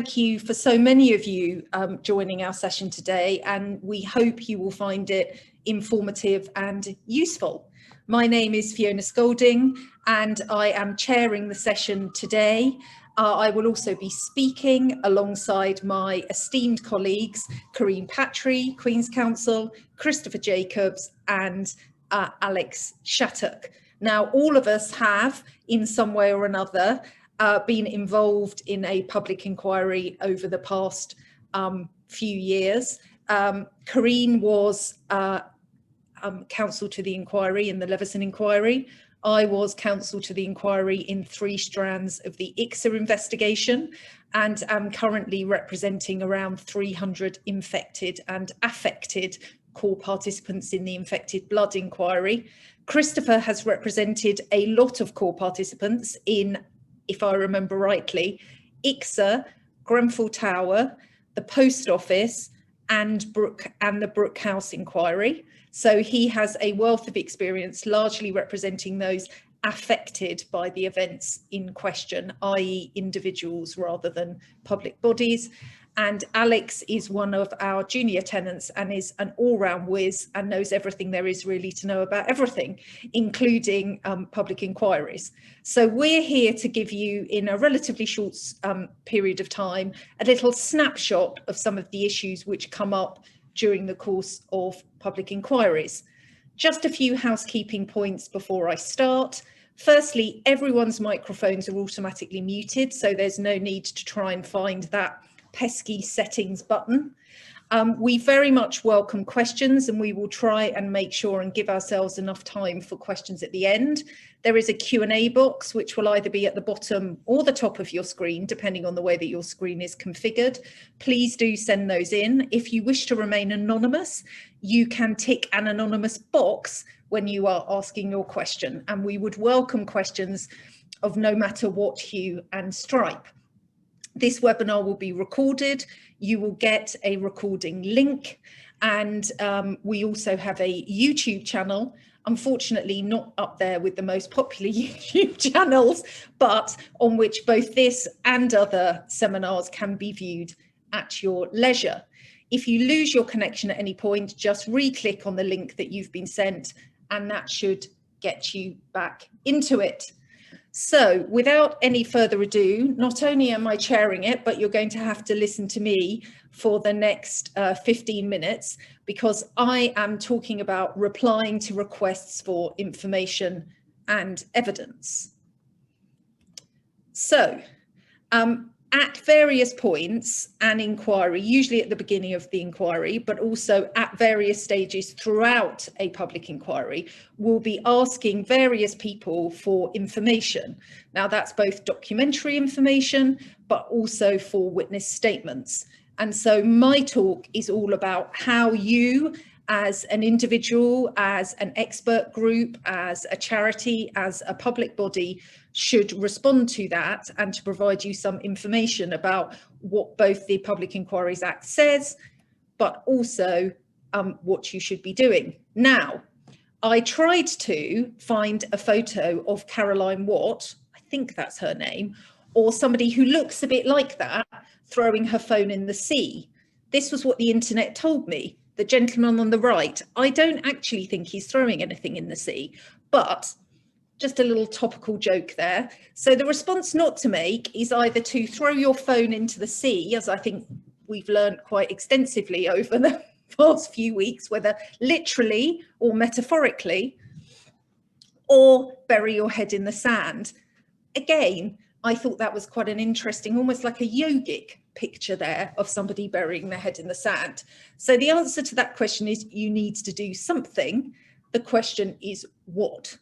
Thank you for so many of you joining our session today, and we hope you will find it informative and useful. My name is Fiona Scolding and I am chairing the session today. I will also be speaking alongside my esteemed colleagues, Carine Patry, Queen's Counsel, Christopher Jacobs and Alex Shattuck. Now, all of us have, in some way or another, been involved in a public inquiry over the past few years. Carine was counsel to the inquiry in the Leveson inquiry. I was counsel to the inquiry in 3 strands of the ICSA investigation and am currently representing around 300 infected and affected core participants in the infected blood inquiry. Christopher has represented a lot of core participants in, if I remember rightly, ICSA, Grenfell Tower, the Post Office and the Brook House inquiry. So he has a wealth of experience, largely representing those affected by the events in question, i.e. individuals rather than public bodies. And Alex is one of our junior tenants and is an all-round whiz and knows everything there is really to know about everything, including public inquiries. So we're here to give you, in a relatively short period of time, a little snapshot of some of the issues which come up during the course of public inquiries. Just a few housekeeping points before I start. Firstly, everyone's microphones are automatically muted, so there's no need to try and find that pesky settings button. We very much welcome questions and we will try and make sure and give ourselves enough time for questions at the end. There is a Q&A box which will either be at the bottom or the top of your screen, depending on the way that your screen is configured. Please do send those in. If you wish to remain anonymous, you can tick an anonymous box when you are asking your question, and we would welcome questions of no matter what hue and stripe. This webinar will be recorded. You will get a recording link, and we also have a YouTube channel, unfortunately not up there with the most popular YouTube channels, but on which both this and other seminars can be viewed at your leisure. If you lose your connection at any point, just re-click on the link that you've been sent and that should get you back into it. So without any further ado, not only am I chairing it, but you're going to have to listen to me for the next 15 minutes because I am talking about replying to requests for information and evidence. So at various points, an inquiry, usually at the beginning of the inquiry, but also at various stages throughout a public inquiry, will be asking various people for information. Now that's both documentary information, but also for witness statements. And so my talk is all about how you, as an individual, as an expert group, as a charity, as a public body, should respond to that and to provide you some information about what both the Public Inquiries Act says, but also what you should be doing. Now, I tried to find a photo of Caroline Watt, I think that's her name, or somebody who looks a bit like that, throwing her phone in the sea. This was what the internet told me. The gentleman on the right, I don't actually think he's throwing anything in the sea, but just a little topical joke there. So the response not to make is either to throw your phone into the sea, as I think we've learned quite extensively over the past few weeks, whether literally or metaphorically, or bury your head in the sand. Again, I thought that was quite an interesting, almost like a yogic picture there of somebody burying their head in the sand. So the answer to that question is you need to do something. The question is what?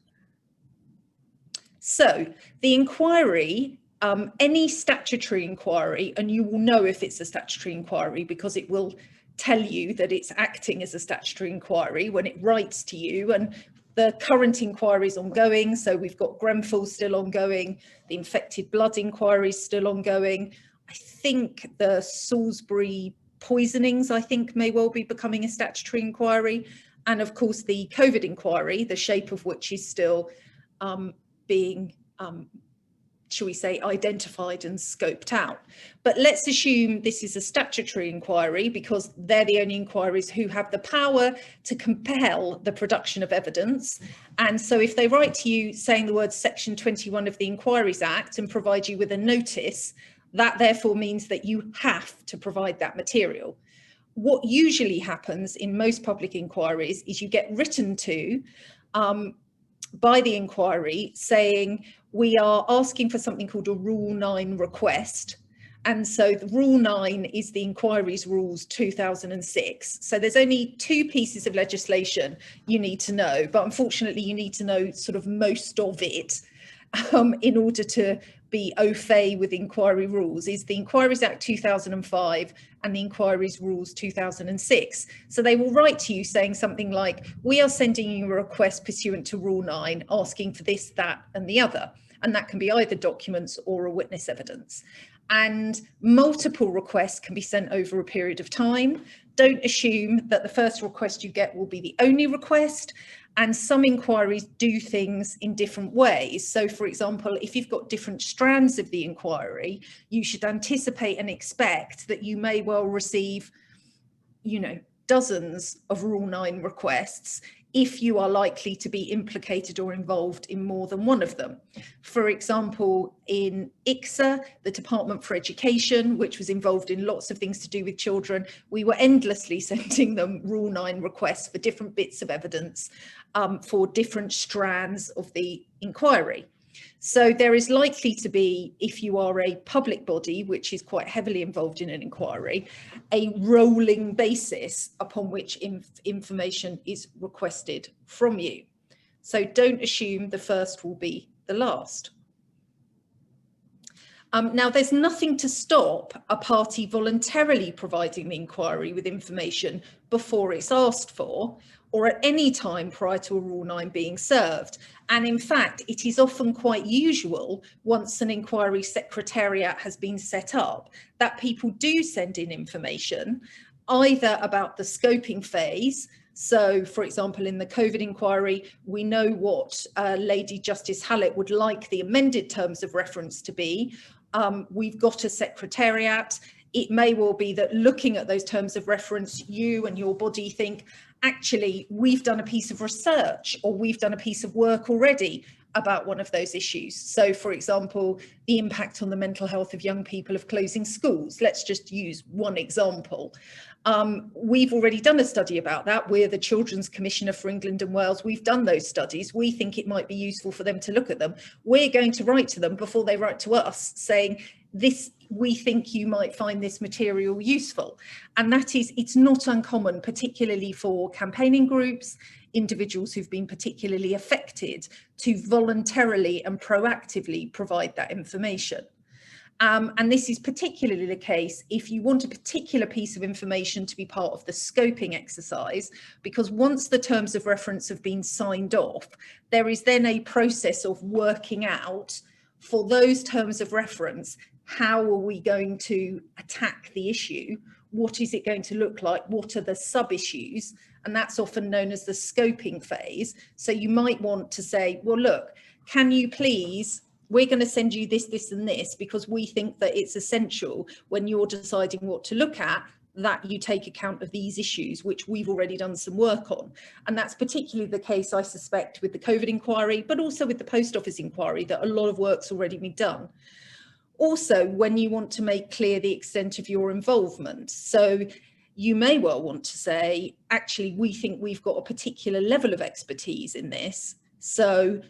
So the inquiry, any statutory inquiry, and you will know if it's a statutory inquiry because it will tell you that it's acting as a statutory inquiry when it writes to you, and the current inquiry is ongoing. So we've got Grenfell still ongoing, the infected blood inquiry is still ongoing. I think the Salisbury poisonings, I think, may well be becoming a statutory inquiry. And of course, the COVID inquiry, the shape of which is still being shall we say, identified and scoped out. But let's assume this is a statutory inquiry, because they're the only inquiries who have the power to compel the production of evidence. And so if they write to you saying the words Section 21 of the Inquiries Act and provide you with a notice, that therefore means that you have to provide that material. What usually happens in most public inquiries is you get written to by the inquiry saying, we are asking for something called a Rule 9 request. And so the Rule 9 is the Inquiries Rules 2006. So there's only 2 pieces of legislation you need to know, but unfortunately you need to know sort of most of it in order to be au fait with inquiry rules, is the Inquiries Act 2005 and the Inquiries Rules 2006. So they will write to you saying something like, we are sending you a request pursuant to Rule 9 asking for this, that and the other. And that can be either documents or a witness evidence. And multiple requests can be sent over a period of time. Don't assume that the first request you get will be the only request. And some inquiries do things in different ways. So, for example, if you've got different strands of the inquiry, you should anticipate and expect that you may well receive, dozens of Rule 9 requests if you are likely to be implicated or involved in more than one of them. For example, in ICSA, the Department for Education, which was involved in lots of things to do with children, we were endlessly sending them Rule 9 requests for different bits of evidence for different strands of the inquiry. So there is likely to be, if you are a public body, which is quite heavily involved in an inquiry, a rolling basis upon which information is requested from you. So don't assume the first will be the last. Now, there's nothing to stop a party voluntarily providing the inquiry with information before it's asked for, or at any time prior to a Rule 9 being served. And in fact, it is often quite usual, once an inquiry secretariat has been set up, that people do send in information, either about the scoping phase. So, for example, in the COVID inquiry, we know what Lady Justice Hallett would like the amended terms of reference to be. We've got a secretariat. It may well be that looking at those terms of reference, you and your body think, actually, we've done a piece of research or we've done a piece of work already about one of those issues. So, for example, the impact on the mental health of young people of closing schools. Let's just use one example. We've already done a study about that. We're the Children's Commissioner for England and Wales. We've done those studies. We think it might be useful for them to look at them. We're going to write to them before they write to us saying, we think you might find this material useful. And that is, it's not uncommon, particularly for campaigning groups, individuals who've been particularly affected, to voluntarily and proactively provide that information. And this is particularly the case if you want a particular piece of information to be part of the scoping exercise, because once the terms of reference have been signed off, there is then a process of working out, for those terms of reference, how are we going to attack the issue? What is it going to look like? What are the sub-issues? And that's often known as the scoping phase. So you might want to say, well, look, can you please, we're going to send you this, this and this, because we think that it's essential when you're deciding what to look at, that you take account of these issues, which we've already done some work on. And that's particularly the case, I suspect, with the COVID inquiry, but also with the Post Office inquiry, that a lot of work's already been done. Also, when you want to make clear the extent of your involvement. So you may well want to say, actually, we think we've got a particular level of expertise in this. So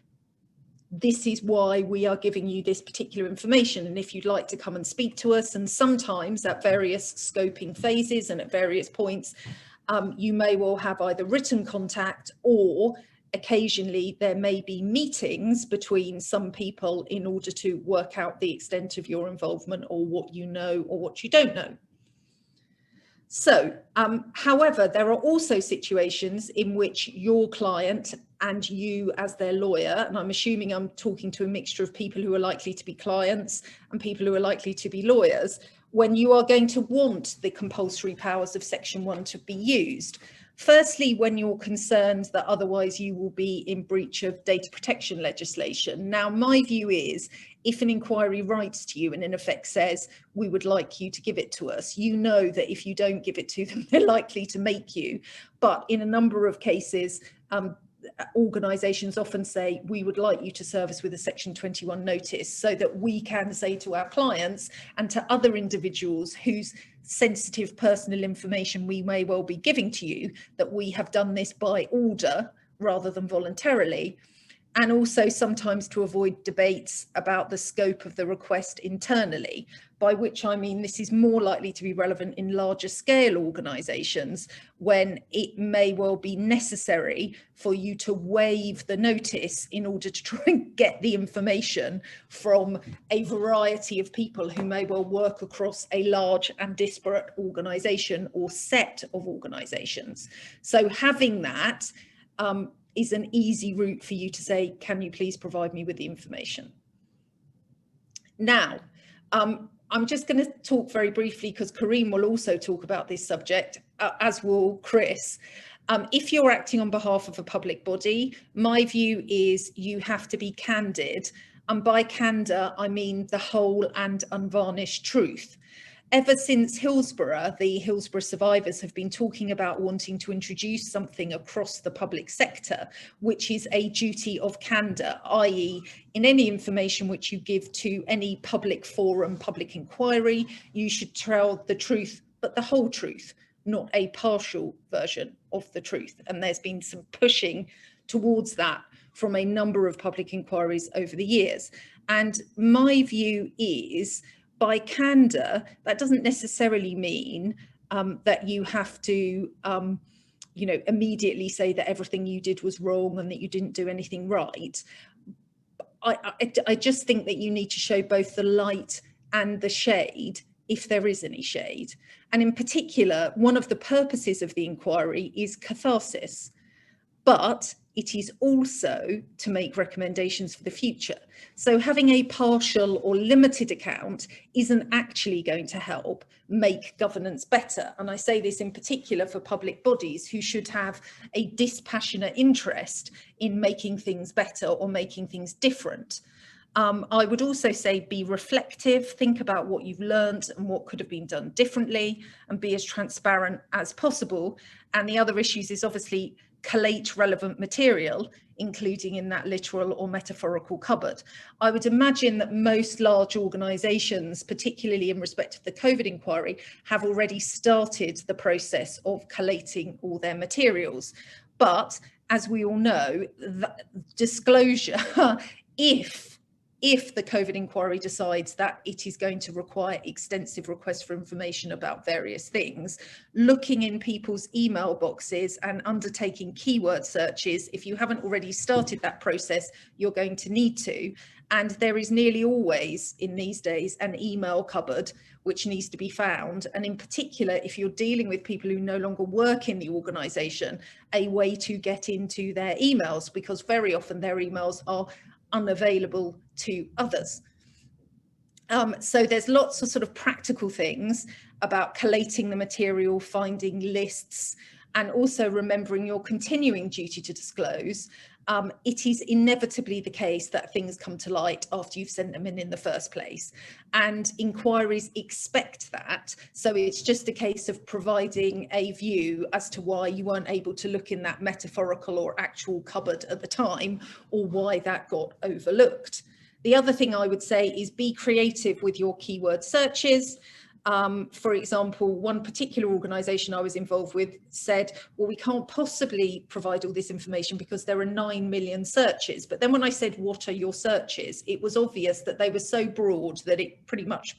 this is why we are giving you this particular information. And if you'd like to come and speak to us, and sometimes at various scoping phases and at various points, you may well have either written contact, or occasionally there may be meetings between some people in order to work out the extent of your involvement, or what you know or what you don't know. So, however, there are also situations in which your client and you as their lawyer, and I'm assuming I'm talking to a mixture of people who are likely to be clients and people who are likely to be lawyers, when you are going to want the compulsory powers of Section 1 to be used. Firstly, when you're concerned that otherwise you will be in breach of data protection legislation. Now, my view is, If an inquiry writes to you and in effect says, we would like you to give it to us, you know that if you don't give it to them, they're likely to make you. But in a number of cases, organisations often say, we would like you to serve us with a Section 21 notice, so that we can say to our clients and to other individuals whose sensitive personal information we may well be giving to you, that we have done this by order rather than voluntarily. And also sometimes to avoid debates about the scope of the request internally, by which I mean this is more likely to be relevant in larger scale organisations, when it may well be necessary for you to waive the notice in order to try and get the information from a variety of people who may well work across a large and disparate organisation or set of organisations. So having that is an easy route for you to say, can you please provide me with the information? Now, I'm just going to talk very briefly, because Carine will also talk about this subject, as will Chris. If you're acting on behalf of a public body, my view is you have to be candid. And by candour, I mean the whole and unvarnished truth. Ever since Hillsborough, the Hillsborough survivors have been talking about wanting to introduce something across the public sector, which is a duty of candour, i.e. in any information which you give to any public forum, public inquiry, you should tell the truth, but the whole truth, not a partial version of the truth. And there's been some pushing towards that from a number of public inquiries over the years. And my view is, by candour, that doesn't necessarily mean that you have to, immediately say that everything you did was wrong and that you didn't do anything right. I just think that you need to show both the light and the shade, if there is any shade. And in particular, one of the purposes of the inquiry is catharsis, but it is also to make recommendations for the future. So having a partial or limited account isn't actually going to help make governance better. And I say this in particular for public bodies who should have a dispassionate interest in making things better or making things different. I would also say be reflective, think about what you've learned and what could have been done differently, and be as transparent as possible. And the other issues is obviously collate relevant material, including in that literal or metaphorical cupboard. I would imagine that most large organisations, particularly in respect of the COVID inquiry, have already started the process of collating all their materials. But as we all know, disclosure, if the COVID inquiry decides that it is going to require extensive requests for information about various things, looking in people's email boxes and undertaking keyword searches, if you haven't already started that process, you're going to need to. And there is nearly always, in these days, an email cupboard which needs to be found. And in particular, if you're dealing with people who no longer work in the organisation, a way to get into their emails, because very often their emails are unavailable to others. So there's lots of sort of practical things about collating the material, finding lists, and also remembering your continuing duty to disclose. It is inevitably the case that things come to light after you've sent them in the first place, and inquiries expect that. So it's just a case of providing a view as to why you weren't able to look in that metaphorical or actual cupboard at the time, or why that got overlooked. The other thing I would say is be creative with your keyword searches. For example, one particular organisation I was involved with said, well, we can't possibly provide all this information because there are 9 million searches. But then when I said, what are your searches? It was obvious that they were so broad that it pretty much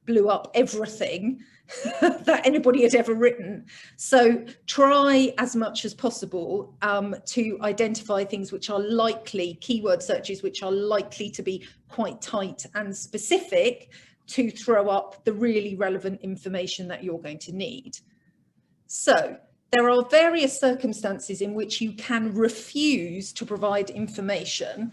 blew up everything that anybody had ever written. So try as much as possible to identify things which are likely, keyword searches, which are likely to be quite tight and specific, to throw up the really relevant information that you're going to need. So there are various circumstances in which you can refuse to provide information.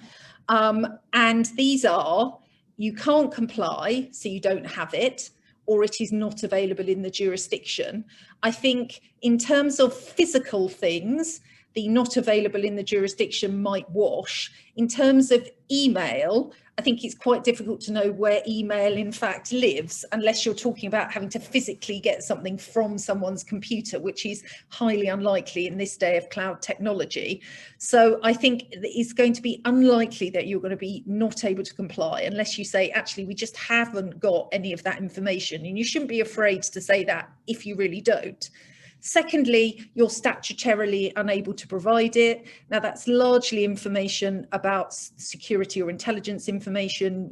And these are, you can't comply, so you don't have it, or it is not available in the jurisdiction. I think in terms of physical things, the not available in the jurisdiction might wash. In terms of email, I think it's quite difficult to know where email in fact lives unless you're talking about having to physically get something from someone's computer, which is highly unlikely in this day of cloud technology. So I think it's going to be unlikely that you're going to be not able to comply unless you say, actually, we just haven't got any of that information. And you shouldn't be afraid to say that if you really don't. Secondly, you're statutorily unable to provide it. Now, that's largely information about security or intelligence information.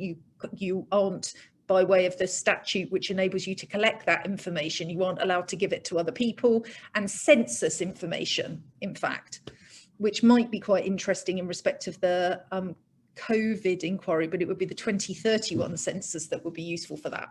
You aren't, by way of the statute which enables you to collect that information, you aren't allowed to give it to other people, and census information, in fact, which might be quite interesting in respect of the COVID inquiry, but it would be the 2031 census that would be useful for that.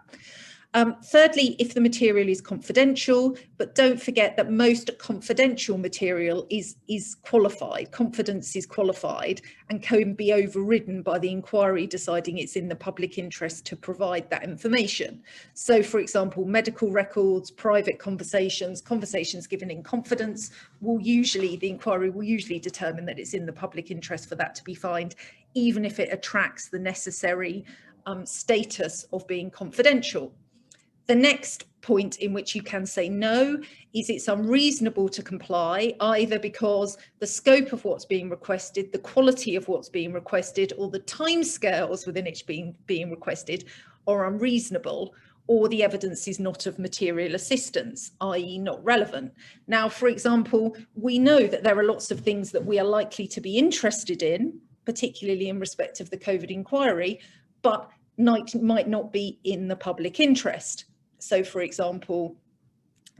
Thirdly, if the material is confidential, but don't forget that most confidential material is qualified. Confidence is qualified and can be overridden by the inquiry deciding it's in the public interest to provide that information. So, for example, medical records, private conversations, conversations given in confidence the inquiry will usually determine that it's in the public interest for that to be fined, even if it attracts the necessary status of being confidential. The next point in which you can say no is it's unreasonable to comply, either because the scope of what's being requested, the quality of what's being requested, or the timescales within it being requested are unreasonable, or the evidence is not of material assistance, i.e. not relevant. Now, for example, we know that there are lots of things that we are likely to be interested in, particularly in respect of the COVID inquiry, but might not be in the public interest. So, for example,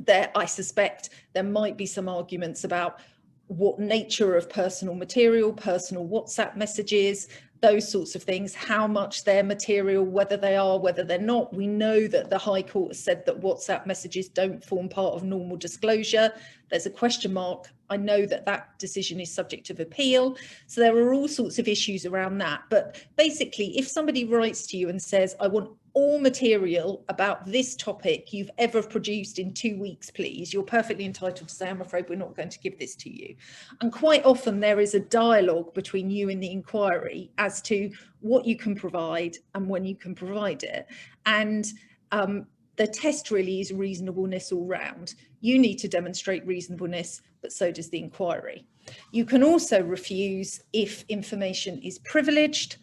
I suspect there might be some arguments about what nature of personal material, personal WhatsApp messages, those sorts of things, how much they're material, whether they are, whether they're not. We know that the High Court has said that WhatsApp messages don't form part of normal disclosure. There's a question mark. I know that that decision is subject of appeal. So there are all sorts of issues around that. But basically, if somebody writes to you and says, I want all material about this topic you've ever produced in 2 weeks, please, you're perfectly entitled to say, I'm afraid we're not going to give this to you. And quite often there is a dialogue between you and the inquiry as to what you can provide and when you can provide it. And the test really is reasonableness all round. You need to demonstrate reasonableness, but so does the inquiry. You can also refuse if information is privileged,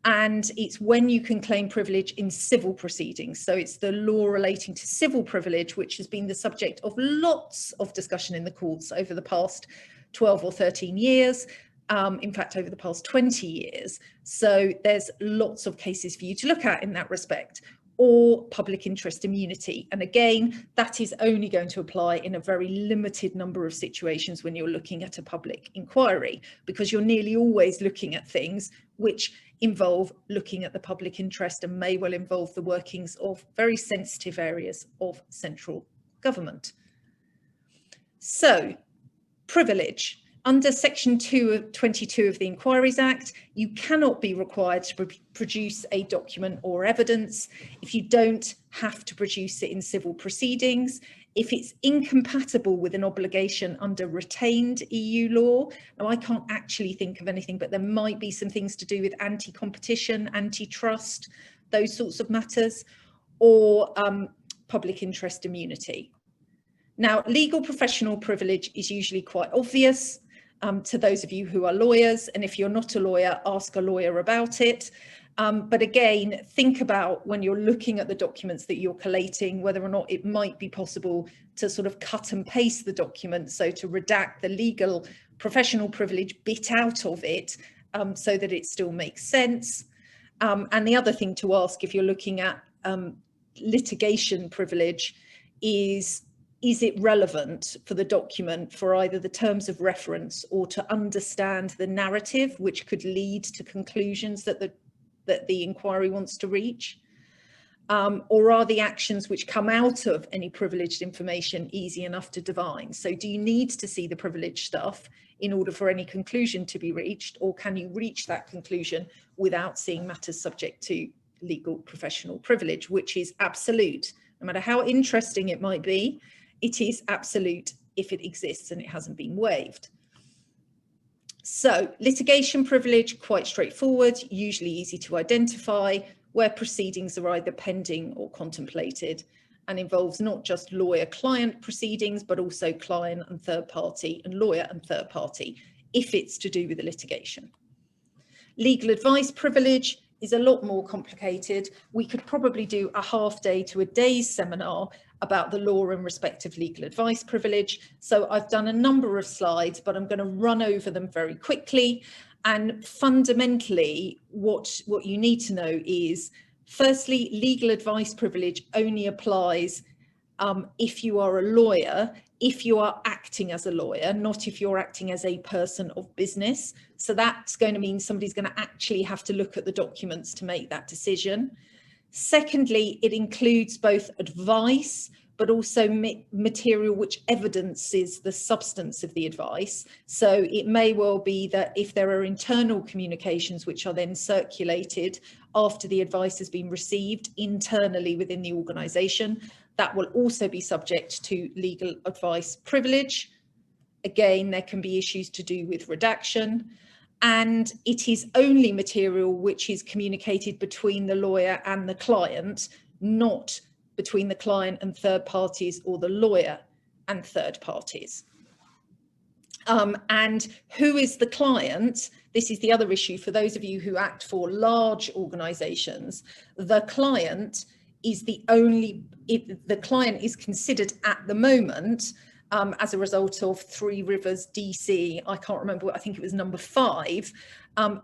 and it's when you can claim privilege in civil proceedings. So it's the law relating to civil privilege, which has been the subject of lots of discussion in the courts over the past 12 or 13 years. In fact, over the past 20 years. So there's lots of cases for you to look at in that respect, or public interest immunity. And again, that is only going to apply in a very limited number of situations when you're looking at a public inquiry, because you're nearly always looking at things which involve looking at the public interest and may well involve the workings of very sensitive areas of central government. So, privilege. Under Section 22 of the Inquiries Act, you cannot be required to produce a document or evidence if you don't have to produce it in civil proceedings, if it's incompatible with an obligation under retained EU law. Now, I can't actually think of anything, but there might be some things to do with anti-competition, antitrust, those sorts of matters, or public interest immunity. Now, legal professional privilege is usually quite obvious to those of you who are lawyers, and if you're not a lawyer, ask a lawyer about it. But again, think about when you're looking at the documents that you're collating, whether or not it might be possible to sort of cut and paste the document, so to redact the legal professional privilege bit out of it so that it still makes sense. And the other thing to ask if you're looking at litigation privilege is it relevant for the document for either the terms of reference or to understand the narrative which could lead to conclusions that the inquiry wants to reach? Or are the actions which come out of any privileged information easy enough to divine? So do you need to see the privileged stuff in order for any conclusion to be reached, or can you reach that conclusion without seeing matters subject to legal professional privilege, which is absolute? No matter how interesting it might be, it is absolute if it exists and it hasn't been waived. So litigation privilege, quite straightforward, usually easy to identify, where proceedings are either pending or contemplated, and involves not just lawyer-client proceedings, but also client and third party and lawyer and third party, if it's to do with the litigation. Legal advice privilege is a lot more complicated. We could probably do a half day to a day's seminar about the law in respect of legal advice privilege. So I've done a number of slides, but I'm going to run over them very quickly. And fundamentally, what you need to know is, firstly, legal advice privilege only applies if you are a lawyer, if you are acting as a lawyer, not if you're acting as a person of business. So that's going to mean somebody's going to actually have to look at the documents to make that decision. Secondly, it includes both advice, but also material which evidences the substance of the advice. So it may well be that if there are internal communications which are then circulated after the advice has been received internally within the organisation, that will also be subject to legal advice privilege. Again, there can be issues to do with redaction, and it is only material which is communicated between the lawyer and the client, not between the client and third parties or the lawyer and third parties. And who is the client? This is the other issue for those of you who act for large organisations. The client is the client is considered at the moment as a result of Three Rivers DC, I can't remember, I think it was number 5,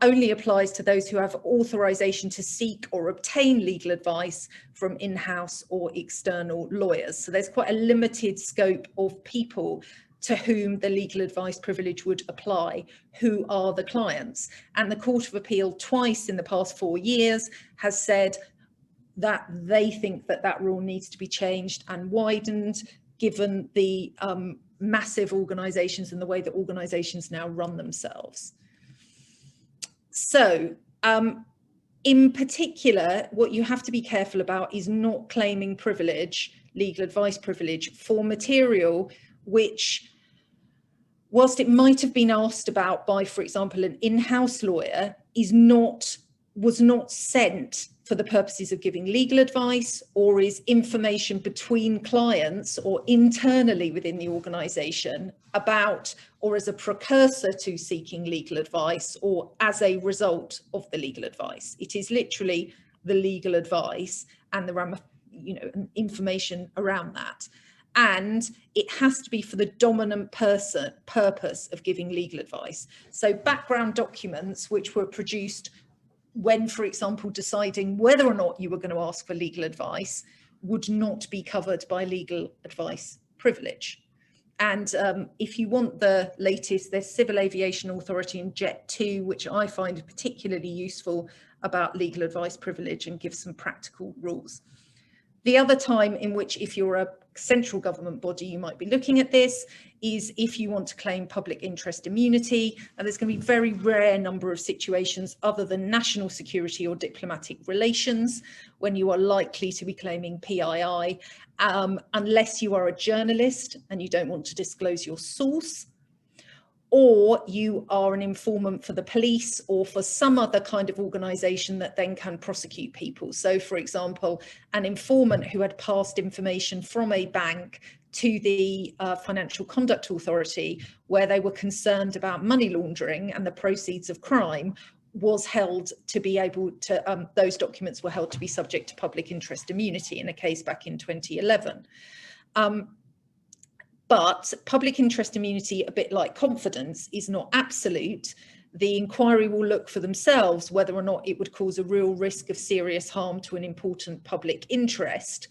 only applies to those who have authorization to seek or obtain legal advice from in-house or external lawyers. So there's quite a limited scope of people to whom the legal advice privilege would apply. Who are the clients? And the Court of Appeal twice in the past 4 years has said that they think that that rule needs to be changed and widened, given the massive organisations and the way that organisations now run themselves. So in particular, what you have to be careful about is not claiming privilege, legal advice privilege, for material which, whilst it might have been asked about by, for example, an in-house lawyer, was not sent for the purposes of giving legal advice, or is information between clients or internally within the organisation about, or as a precursor to seeking legal advice, or as a result of the legal advice. It is literally the legal advice and the information around that. And it has to be for the dominant purpose of giving legal advice. So background documents which were produced when, for example, deciding whether or not you were going to ask for legal advice would not be covered by legal advice privilege. And if you want the latest, there's Civil Aviation Authority and Jet 2, which I find particularly useful about legal advice privilege and gives some practical rules. The other time in which, if you're a central government body, you might be looking at this is if you want to claim public interest immunity. And there's going to be a very rare number of situations other than national security or diplomatic relations when you are likely to be claiming PII, unless you are a journalist and you don't want to disclose your source, or you are an informant for the police or for some other kind of organisation that then can prosecute people. So, for example, an informant who had passed information from a bank to the Financial Conduct Authority, where they were concerned about money laundering and the proceeds of crime, was held to be able to, those documents were held to be subject to public interest immunity in a case back in 2011. But public interest immunity, a bit like confidence, is not absolute. The inquiry will look for themselves whether or not it would cause a real risk of serious harm to an important public interest.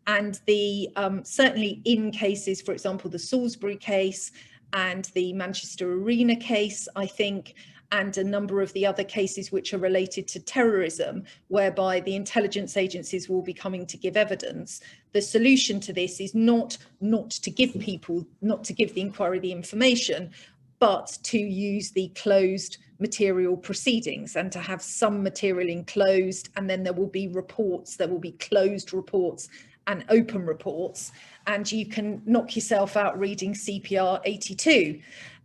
And the certainly in cases, for example, the Salisbury case and the Manchester Arena case, I think, and a number of the other cases which are related to terrorism, whereby the intelligence agencies will be coming to give evidence. The solution to this is not to give the inquiry the information, but to use the closed material proceedings and to have some material enclosed, and then there will be reports, there will be closed reports and open reports, and you can knock yourself out reading CPR 82.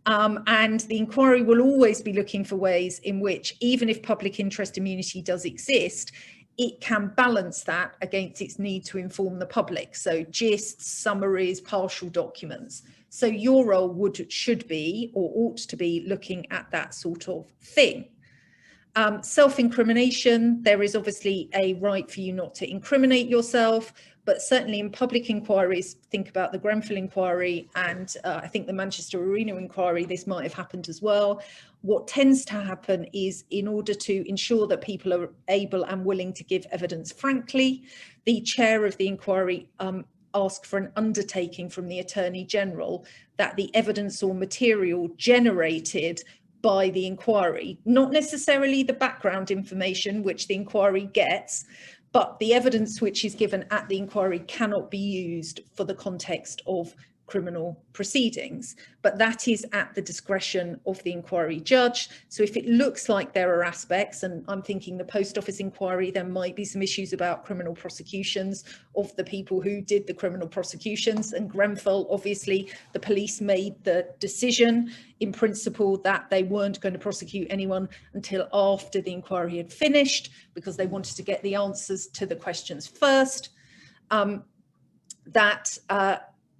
And the inquiry will always be looking for ways in which, even if public interest immunity does exist, it can balance that against its need to inform the public. So gists, summaries, partial documents. So your role should be, or ought to be, looking at that sort of thing. Self-incrimination, there is obviously a right for you not to incriminate yourself, but certainly in public inquiries, think about the Grenfell inquiry and I think the Manchester Arena inquiry, this might have happened as well. What tends to happen is, in order to ensure that people are able and willing to give evidence frankly, the chair of the inquiry ask for an undertaking from the Attorney General that the evidence or material generated by the inquiry, not necessarily the background information which the inquiry gets, but the evidence which is given at the inquiry cannot be used for the context of criminal proceedings, but that is at the discretion of the inquiry judge. So if it looks like there are aspects, and I'm thinking the Post Office inquiry, there might be some issues about criminal prosecutions of the people who did the criminal prosecutions, and Grenfell, obviously the police made the decision in principle that they weren't going to prosecute anyone until after the inquiry had finished, because they wanted to get the answers to the questions first.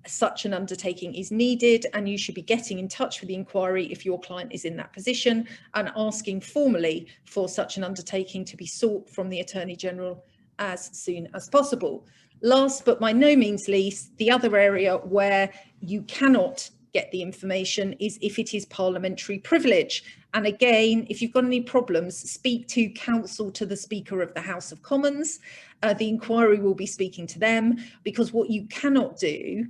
Such an undertaking is needed, and you should be getting in touch with the inquiry if your client is in that position and asking formally for such an undertaking to be sought from the Attorney General as soon as possible. Last but by no means least, the other area where you cannot get the information is if it is parliamentary privilege. And again, if you've got any problems, speak to counsel to the Speaker of the House of Commons. The inquiry will be speaking to them, because what you cannot do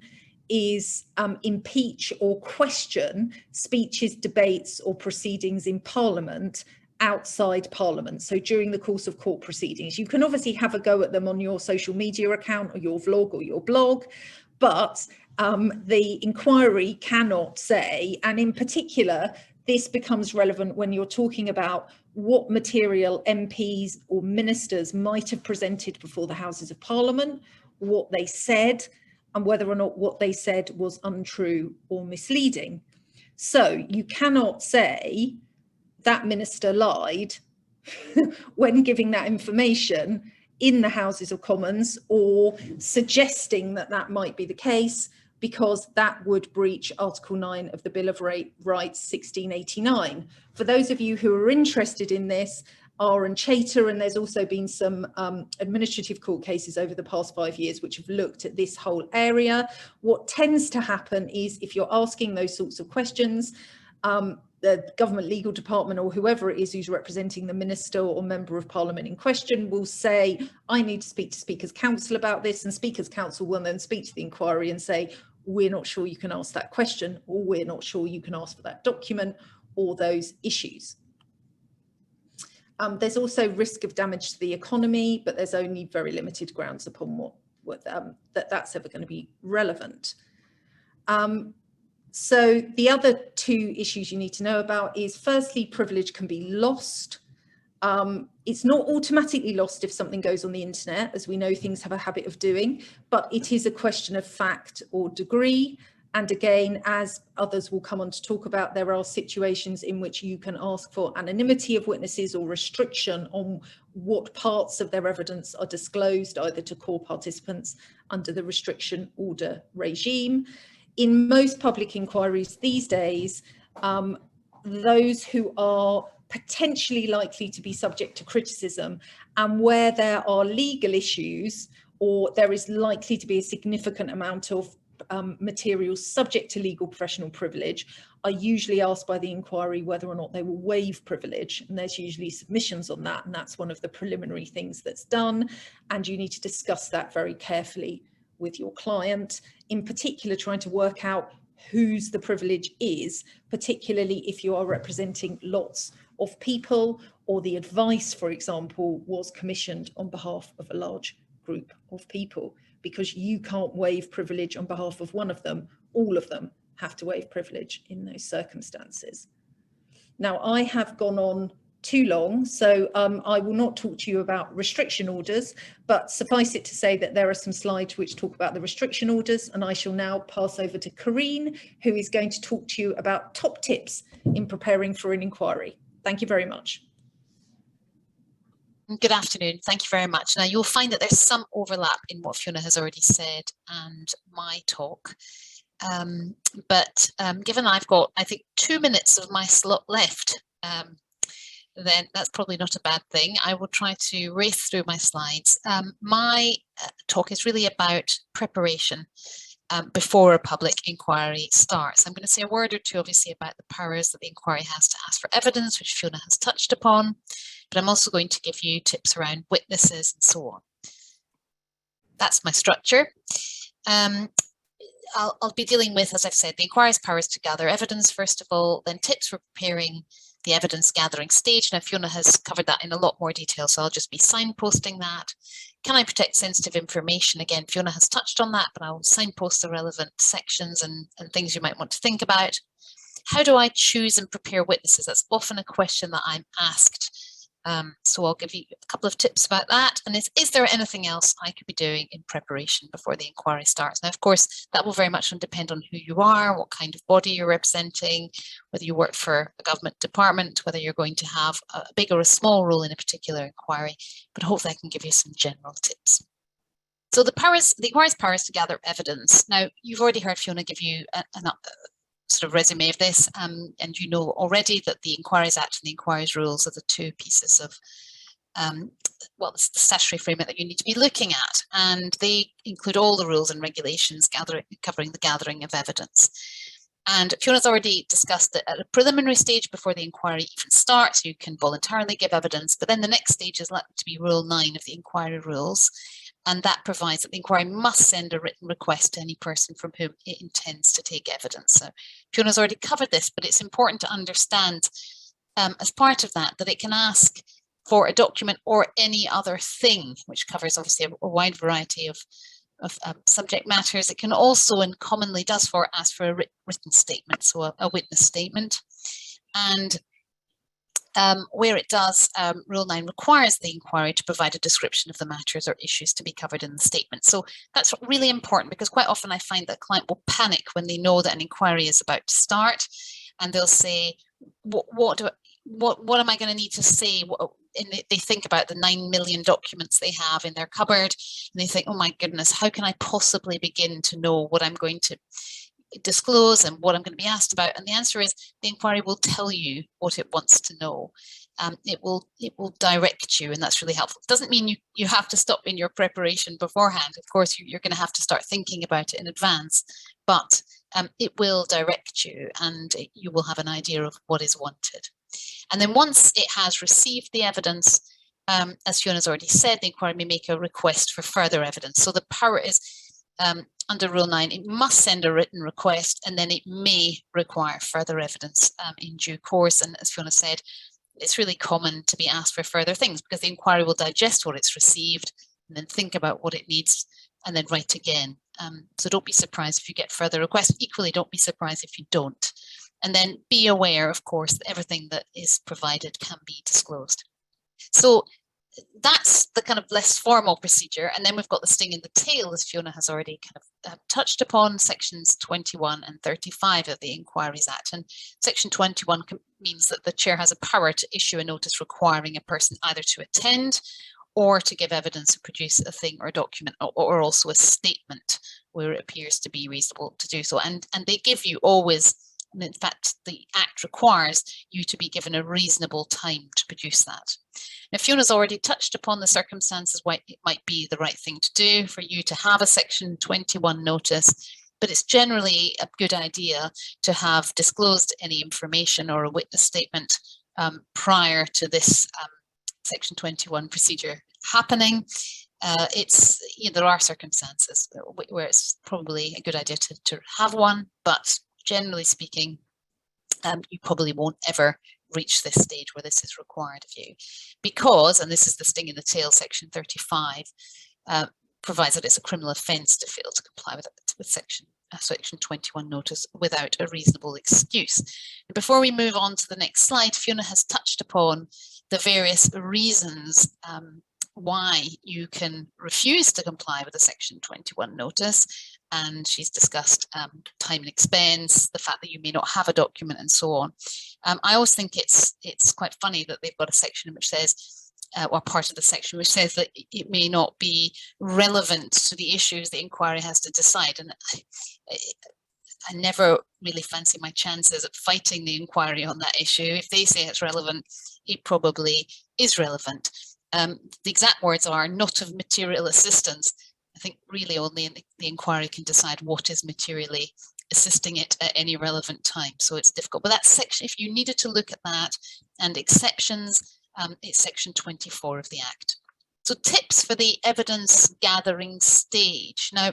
is impeach or question speeches, debates or proceedings in Parliament outside Parliament. So during the course of court proceedings, you can obviously have a go at them on your social media account or your vlog or your blog, but the inquiry cannot say, and in particular, this becomes relevant when you're talking about what material MPs or ministers might have presented before the Houses of Parliament, what they said, and whether or not what they said was untrue or misleading. So you cannot say that minister lied when giving that information in the Houses of Commons, or suggesting that that might be the case, because that would breach Article 9 of the Bill of Rights 1689. For those of you who are interested in this, R and Chater, and there's also been some administrative court cases over the past 5 years which have looked at this whole area. What tends to happen is, if you're asking those sorts of questions, the government legal department or whoever it is who's representing the minister or member of parliament in question will say, I need to speak to Speaker's Counsel about this, and Speaker's Counsel will then speak to the inquiry and say, we're not sure you can ask that question, or we're not sure you can ask for that document, or those issues. There's also risk of damage to the economy, but there's only very limited grounds upon that's ever going to be relevant. So the other two issues you need to know about is, firstly, privilege can be lost. It's not automatically lost if something goes on the internet, as we know things have a habit of doing, but it is a question of fact or degree. And again, as others will come on to talk about, there are situations in which you can ask for anonymity of witnesses or restriction on what parts of their evidence are disclosed, either to core participants under the restriction order regime. In most public inquiries these days, those who are potentially likely to be subject to criticism, and where there are legal issues, or there is likely to be a significant amount of materials subject to legal professional privilege, are usually asked by the inquiry whether or not they will waive privilege, and there's usually submissions on that, and that's one of the preliminary things that's done, and you need to discuss that very carefully with your client, in particular trying to work out whose the privilege is, particularly if you are representing lots of people, or the advice, for example, was commissioned on behalf of a large group of people, because you can't waive privilege on behalf of one of them. All of them have to waive privilege in those circumstances. Now, I have gone on too long, so I will not talk to you about restriction orders, but suffice it to say that there are some slides which talk about the restriction orders, and I shall now pass over to Carine, who is going to talk to you about top tips in preparing for an inquiry. Thank you very much. Good afternoon. Thank you very much. Now, you'll find that there's some overlap in what Fiona has already said and my talk. Given I've got, I think, 2 minutes of my slot left, then that's probably not a bad thing. I will try to race through my slides. My talk is really about preparation before a public inquiry starts. I'm going to say a word or two, obviously, about the powers that the inquiry has to ask for evidence, which Fiona has touched upon, but I'm also going to give you tips around witnesses and so on. That's my structure. I'll be dealing with, as I've said, the inquiry's powers to gather evidence, first of all, then tips for preparing the evidence gathering stage. Now, Fiona has covered that in a lot more detail, so I'll just be signposting that. Can I protect sensitive information? Again, Fiona has touched on that, but I'll signpost the relevant sections and things you might want to think about. How do I choose and prepare witnesses? That's often a question that I'm asked. So I'll give you a couple of tips about that. And is there anything else I could be doing in preparation before the inquiry starts? Now, of course, that will very much depend on who you are, what kind of body you're representing, whether you work for a government department, whether you're going to have a big or a small role in a particular inquiry, but hopefully I can give you some general tips. So the inquiry's powers to gather evidence. Now, you've already heard Fiona give you an sort of resume of this, and you know already that the Inquiries Act and the Inquiries Rules are the two pieces of well, it's the statutory framework that you need to be looking at, and they include all the rules and regulations covering the gathering of evidence. And Fiona's already discussed that at a preliminary stage before the inquiry even starts, you can voluntarily give evidence, but then the next stage is likely to be Rule 9 of the Inquiry Rules, and that provides that the inquiry must send a written request to any person from whom it intends to take evidence. So Fiona's already covered this, but it's important to understand as part of that it can ask for a document or any other thing, which covers obviously a wide variety of subject matters. It can also, and commonly does, ask for a written statement, so a witness statement. And where it does, Rule 9 requires the inquiry to provide a description of the matters or issues to be covered in the statement. So that's really important, because quite often I find that a client will panic when they know that an inquiry is about to start, and they'll say, what am I going to need to say? And they think about the 9 million documents they have in their cupboard, and they think, oh my goodness, how can I possibly begin to know what I'm going to disclose and what I'm going to be asked about? And the answer is the inquiry will tell you what it wants to know. It will direct you, and that's really helpful. It doesn't mean you have to stop in your preparation beforehand. Of course, you're going to have to start thinking about it in advance, but it will direct you, and you will have an idea of what is wanted. And then once it has received the evidence, as Fiona's already said, the inquiry may make a request for further evidence. So the power is, under Rule 9, it must send a written request, and then it may require further evidence in due course. And as Fiona said, it's really common to be asked for further things, because the inquiry will digest what it's received and then think about what it needs and then write again. So don't be surprised if you get further requests. Equally, don't be surprised if you don't. And then be aware, of course, that everything that is provided can be disclosed. So that's the kind of less formal procedure. And then we've got the sting in the tail, as Fiona has already kind of touched upon, sections 21 and 35 of the Inquiries Act. And section 21 means that the chair has a power to issue a notice requiring a person either to attend or to give evidence or produce a thing or a document, or also a statement where it appears to be reasonable to do so. And they give you always, and in fact, the Act requires you to be given a reasonable time to produce that. Now, Fiona's already touched upon the circumstances why it might be the right thing to do for you to have a Section 21 notice, but it's generally a good idea to have disclosed any information or a witness statement prior to this Section 21 procedure happening. There are circumstances where it's probably a good idea to have one, but generally speaking, you probably won't ever reach this stage where this is required of you, because, and this is the sting in the tail, section 35, provides that it's a criminal offence to fail to comply with Section 21 notice without a reasonable excuse. And before we move on to the next slide, Fiona has touched upon the various reasons why you can refuse to comply with a Section 21 notice, and she's discussed time and expense, the fact that you may not have a document, and so on. I always think it's quite funny that they've got a section which says, or part of the section which says that it may not be relevant to the issues the inquiry has to decide. And I never really fancy my chances at fighting the inquiry on that issue. If they say it's relevant, it probably is relevant. The exact words are not of material assistance. I think really only the inquiry can decide what is materially assisting it at any relevant time. So it's difficult. But that section, if you needed to look at that and exceptions, it's Section 24 of the Act. So tips for the evidence gathering stage. Now,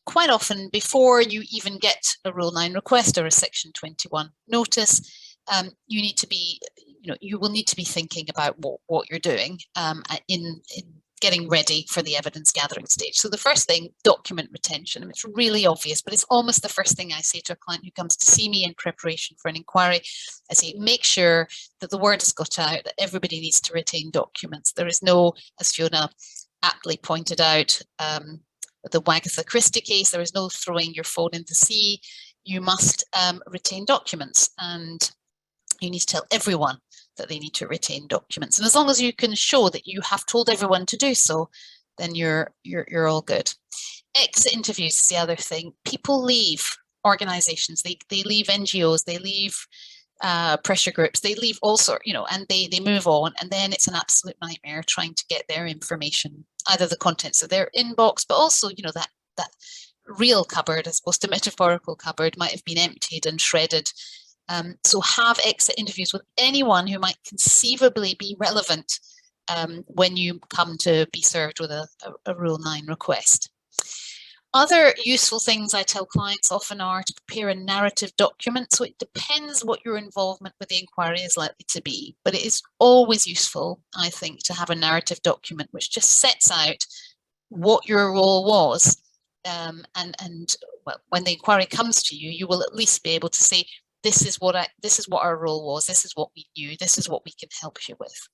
quite often before you even get a Rule 9 request or a Section 21 notice, you need to be, you will need to be thinking about what you're doing in getting ready for the evidence gathering stage. So the first thing, document retention. I mean, it's really obvious, but it's almost the first thing I say to a client who comes to see me in preparation for an inquiry. I say, make sure that the word has got out, that everybody needs to retain documents. There is no, as Fiona aptly pointed out, the Wagatha Christie case, there is no throwing your phone in the sea. You must retain documents, and you need to tell everyone that they need to retain documents. And as long as you can show that you have told everyone to do so, then you're all good. Exit interviews is the other thing. People leave organizations, they leave NGOs, they leave pressure groups, they leave all sorts, and they move on, and then it's an absolute nightmare trying to get their information, either the contents of their inbox, but also, that real cupboard, as opposed to metaphorical cupboard, might have been emptied and shredded. So have exit interviews with anyone who might conceivably be relevant when you come to be served with a Rule 9 request. Other useful things I tell clients often are to prepare a narrative document. So it depends what your involvement with the inquiry is likely to be, but it is always useful, I think, to have a narrative document which just sets out what your role was. And well, when the inquiry comes to you, you will at least be able to say, this is what our role was, this is what we knew, this is what we can help you with.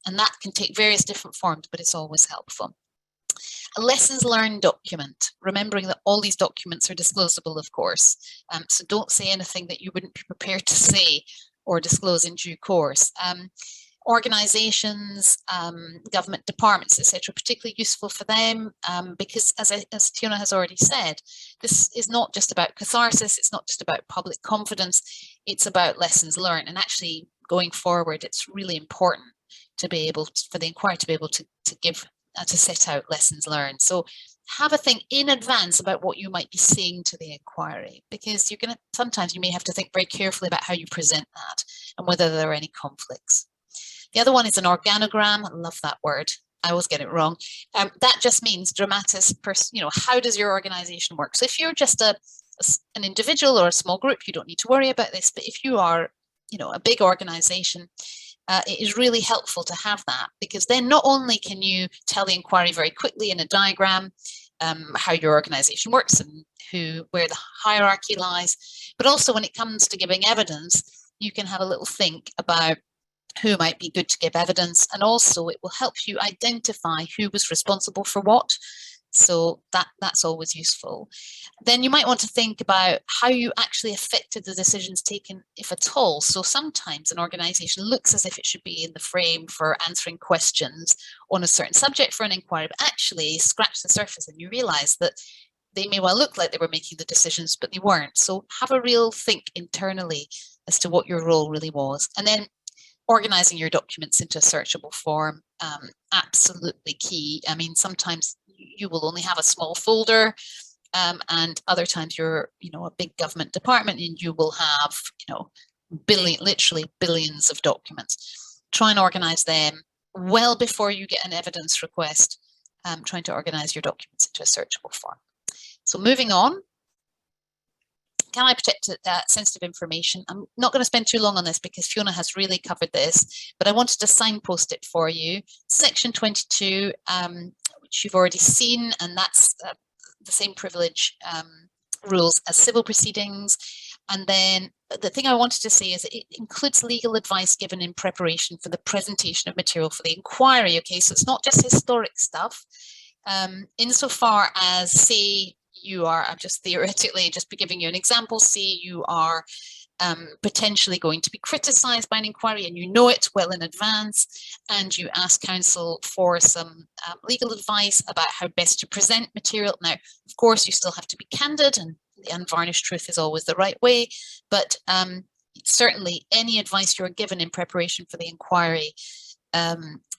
And that can take various different forms, but it's always helpful. A lessons learned document, remembering that all these documents are disclosable, of course. So don't say anything that you wouldn't be prepared to say or disclose in due course. Organisations, government departments, etc., particularly useful for them because, as Fiona has already said, this is not just about catharsis, it's not just about public confidence, it's about lessons learned. And actually, going forward, it's really important to be able for the inquiry to be able to give to set out lessons learned. So have a think in advance about what you might be saying to the inquiry, because sometimes you may have to think very carefully about how you present that and whether there are any conflicts. The other one is an organogram. I love that word. I always get it wrong. That just means dramatis personae. How does your organization work? So if you're just an individual or a small group, you don't need to worry about this. But if you are, a big organization, it is really helpful to have that, because then not only can you tell the inquiry very quickly in a diagram how your organization works and where the hierarchy lies, but also when it comes to giving evidence, you can have a little think about who might be good to give evidence, and also it will help you identify who was responsible for what. So that's always useful. Then you might want to think about how you actually affected the decisions taken, if at all. So sometimes an organisation looks as if it should be in the frame for answering questions on a certain subject for an inquiry, but actually scratch the surface and you realise that they may well look like they were making the decisions, but they weren't. So have a real think internally as to what your role really was. And then organising your documents into a searchable form, absolutely key. I mean, sometimes you will only have a small folder, and other times you're, a big government department, and you will have, literally billions of documents. Try and organise them well before you get an evidence request, trying to organise your documents into a searchable form. So moving on. Can I protect sensitive information? I'm not going to spend too long on this because Fiona has really covered this, but I wanted to signpost it for you. Section 22, which you've already seen, and that's the same privilege rules as civil proceedings. And then the thing I wanted to say is it includes legal advice given in preparation for the presentation of material for the inquiry. Okay, so it's not just historic stuff. Insofar as, say, you are, I'm just theoretically just be giving you an example, say you are potentially going to be criticised by an inquiry and you know it well in advance, and you ask counsel for some legal advice about how best to present material. Now, of course, you still have to be candid, and the unvarnished truth is always the right way, but certainly any advice you're given in preparation for the inquiry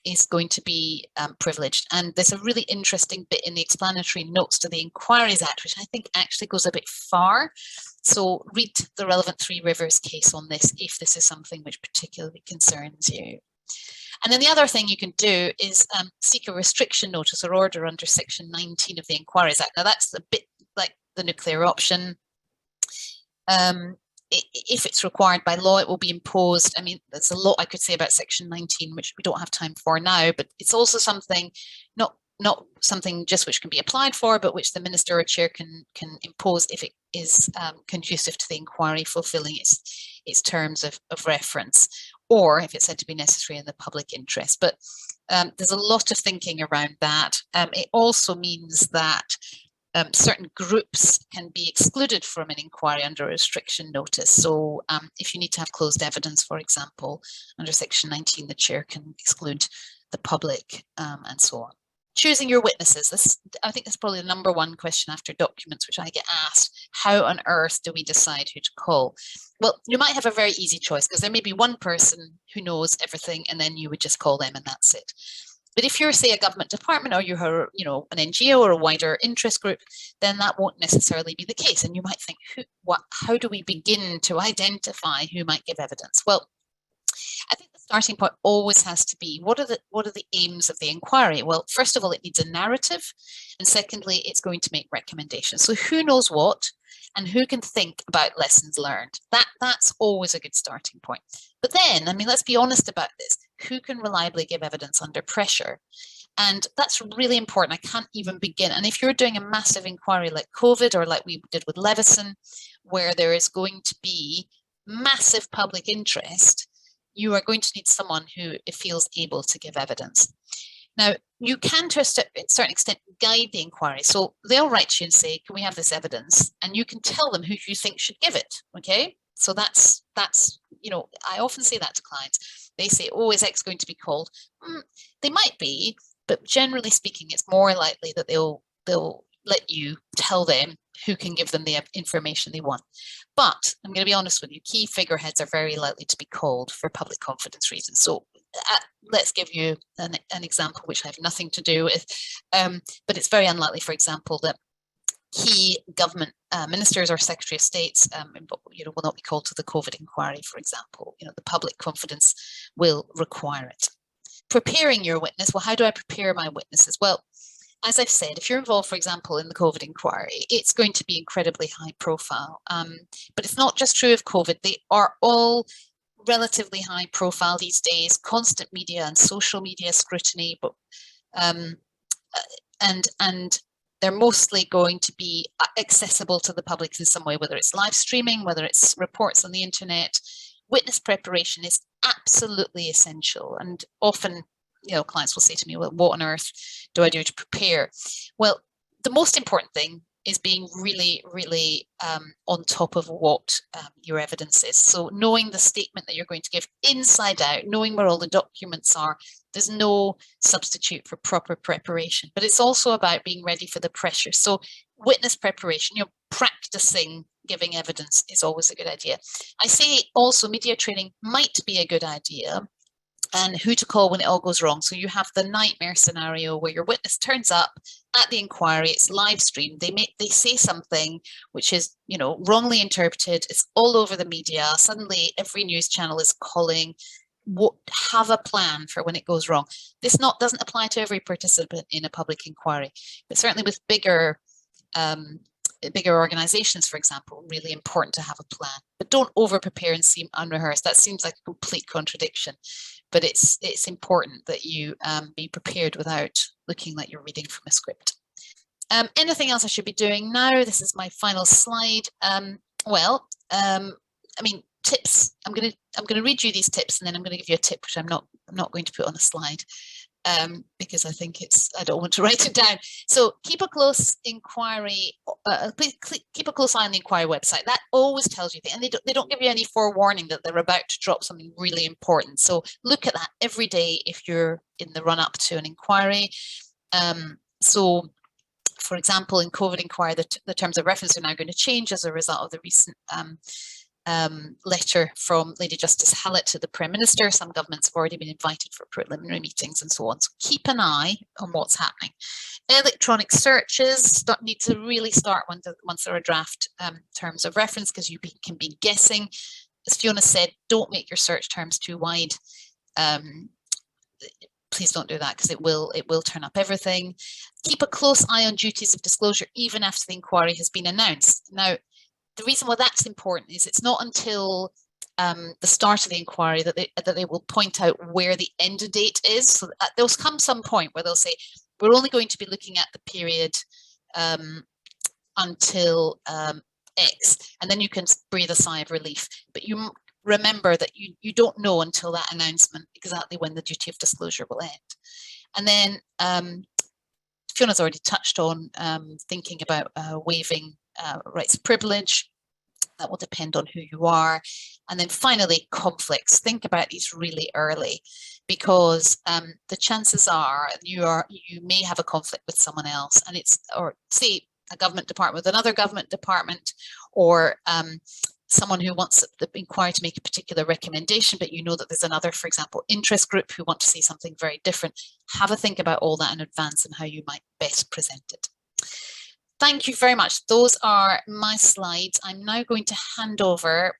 is going to be privileged. And there's a really interesting bit in the explanatory notes to the Inquiries Act, which I think actually goes a bit far. So read the relevant Three Rivers case on this if this is something which particularly concerns you. And then the other thing you can do is seek a restriction notice or order under Section 19 of the Inquiries Act. Now that's a bit like the nuclear option. If it's required by law, it will be imposed. I mean, there's a lot I could say about Section 19, which we don't have time for now, but it's also something, not something just which can be applied for, but which the minister or chair can impose if it is conducive to the inquiry fulfilling its terms of reference, or if it's said to be necessary in the public interest. But there's a lot of thinking around that. It also means that certain groups can be excluded from an inquiry under a restriction notice. So if you need to have closed evidence, for example, under Section 19, the chair can exclude the public and so on. Choosing your witnesses. I think that's probably the number one question after documents, which I get asked. How on earth do we decide who to call? Well, you might have a very easy choice because there may be one person who knows everything and then you would just call them and that's it. But if you're, say, a government department or you're, an NGO or a wider interest group, then that won't necessarily be the case. And you might think, how do we begin to identify who might give evidence? Well, I think the starting point always has to be, what are the aims of the inquiry? Well, first of all, it needs a narrative. And secondly, it's going to make recommendations. So who knows what and who can think about lessons learned? That's always a good starting point. But then, I mean, let's be honest about this. Who can reliably give evidence under pressure? And that's really important. I can't even begin. And if you're doing a massive inquiry like COVID or like we did with Levison, where there is going to be massive public interest, you are going to need someone who feels able to give evidence. Now, you can, to a certain extent, guide the inquiry. So they'll write to you and say, can we have this evidence? And you can tell them who you think should give it, okay? So that's I often say that to clients. They say, oh, is X going to be called? They might be, but generally speaking, it's more likely that they'll let you tell them who can give them the information they want. But I'm going to be honest with you, key figureheads are very likely to be called for public confidence reasons. So let's give you an example which I have nothing to do with, but it's very unlikely, for example, that key government ministers or secretary of states will not be called to the COVID inquiry, for example. The public confidence will require it. Preparing your witness. Well, how do I prepare my witnesses? Well, as I've said, if you're involved, for example, in the COVID inquiry, it's going to be incredibly high profile. But it's not just true of COVID. They are all relatively high profile these days, constant media and social media scrutiny, but and they're mostly going to be accessible to the public in some way, whether it's live streaming, whether it's reports on the internet. Witness preparation is absolutely essential. And often, clients will say to me, well, what on earth do I do to prepare? Well, the most important thing is being really, really on top of what your evidence is. So knowing the statement that you're going to give inside out, knowing where all the documents are, there's no substitute for proper preparation. But it's also about being ready for the pressure. So witness preparation, practicing giving evidence is always a good idea. I say also media training might be a good idea, and who to call when it all goes wrong. So you have the nightmare scenario where your witness turns up at the inquiry, it's live streamed, they say something which is, wrongly interpreted, it's all over the media, suddenly every news channel is calling. Have a plan for when it goes wrong. This doesn't apply to every participant in a public inquiry, but certainly with bigger bigger organizations, for example, really important to have a plan. But don't over prepare and seem unrehearsed. That seems like a complete contradiction, but it's important that you be prepared without looking like you're reading from a script. Anything else I should be doing now? This is my final slide. I mean, tips. I'm gonna read you these tips, and then I'm going to give you a tip which I'm not going to put on a slide. Because I think I don't want to write it down. So keep a close inquiry, keep a close eye on the inquiry website. That always tells you, and they don't give you any forewarning that they're about to drop something really important. So look at that every day if you're in the run up to an inquiry. So for example, in COVID inquiry, the terms of reference are now going to change as a result of the recent letter from Lady Justice Hallett to the Prime Minister. Some governments have already been invited for preliminary meetings and so on. So keep an eye on what's happening. Electronic searches need to really start once there are draft terms of reference, because you can be guessing. As Fiona said, don't make your search terms too wide. Please don't do that, because it will turn up everything. Keep a close eye on duties of disclosure even after the inquiry has been announced. Now, the reason why that's important is it's not until the start of the inquiry that they will point out where the end date is. So there'll come some point where they'll say, we're only going to be looking at the period until X, and then you can breathe a sigh of relief. But you remember that you don't know until that announcement exactly when the duty of disclosure will end. And then Fiona's already touched on thinking about waiving rights of privilege. That will depend on who you are. And then finally, conflicts. Think about these really early, because the chances are you may have a conflict with someone else, and or say a government department with another government department, or someone who wants the inquiry to make a particular recommendation, but you know that there's another, for example, interest group who want to see something very different. Have a think about all that in advance and how you might best present it. Thank you very much. Those are my slides. I'm now going to hand over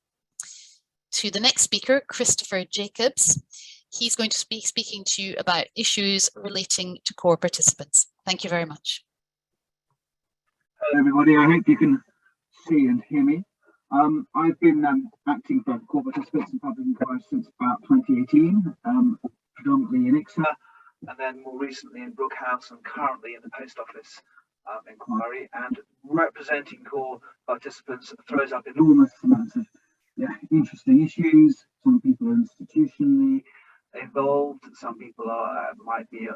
to the next speaker, Christopher Jacobs. He's going to be speaking to you about issues relating to core participants. Thank you very much. Hello everybody, I hope you can see and hear me. I've been acting for core participants in public inquiries since about 2018, predominantly in ICSA, and then more recently in Brookhouse, and currently in the Post Office inquiry. And representing core participants throws up enormous amounts of interesting issues. Some people are institutionally involved, some people might be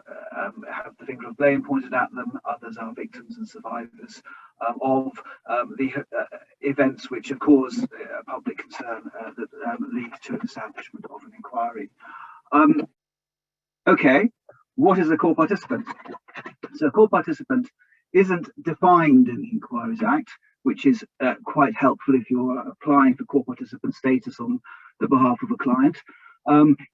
have the finger of blame pointed at them, others are victims and survivors of the events which have caused public concern that lead to an establishment of an inquiry. Okay, what is a core participant? So a core participant isn't defined in the Inquiries Act, which is quite helpful if you're applying for core participant status on the behalf of a client.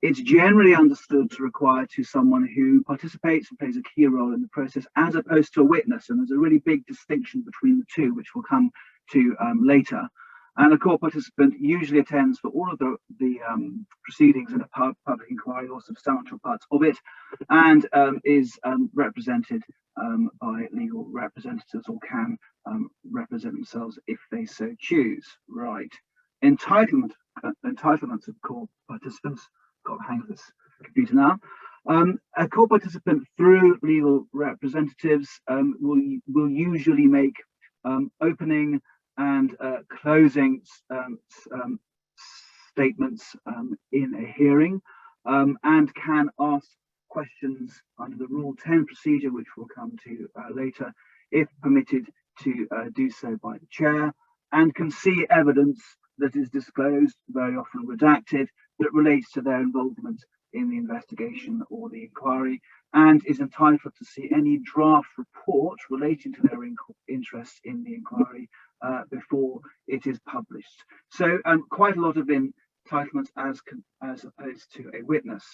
It's generally understood to require to someone who participates and plays a key role in the process, as opposed to a witness. And there's a really big distinction between the two, which we'll come to later. And a core participant usually attends for all of the proceedings in a public inquiry, or substantial parts of it, and is represented by legal representatives, or can represent themselves if they so choose. Right. Entitlements of core participants. Got the hang of this computer now. A core participant through legal representatives will usually make opening and closing statements in a hearing, and can ask questions under the Rule 10 procedure, which we'll come to later, if permitted to do so by the chair, and can see evidence that is disclosed, very often redacted, that relates to their involvement in the investigation or the inquiry, and is entitled to see any draft report relating to their interest in the inquiry before it is published. So quite a lot of entitlements as opposed to a witness.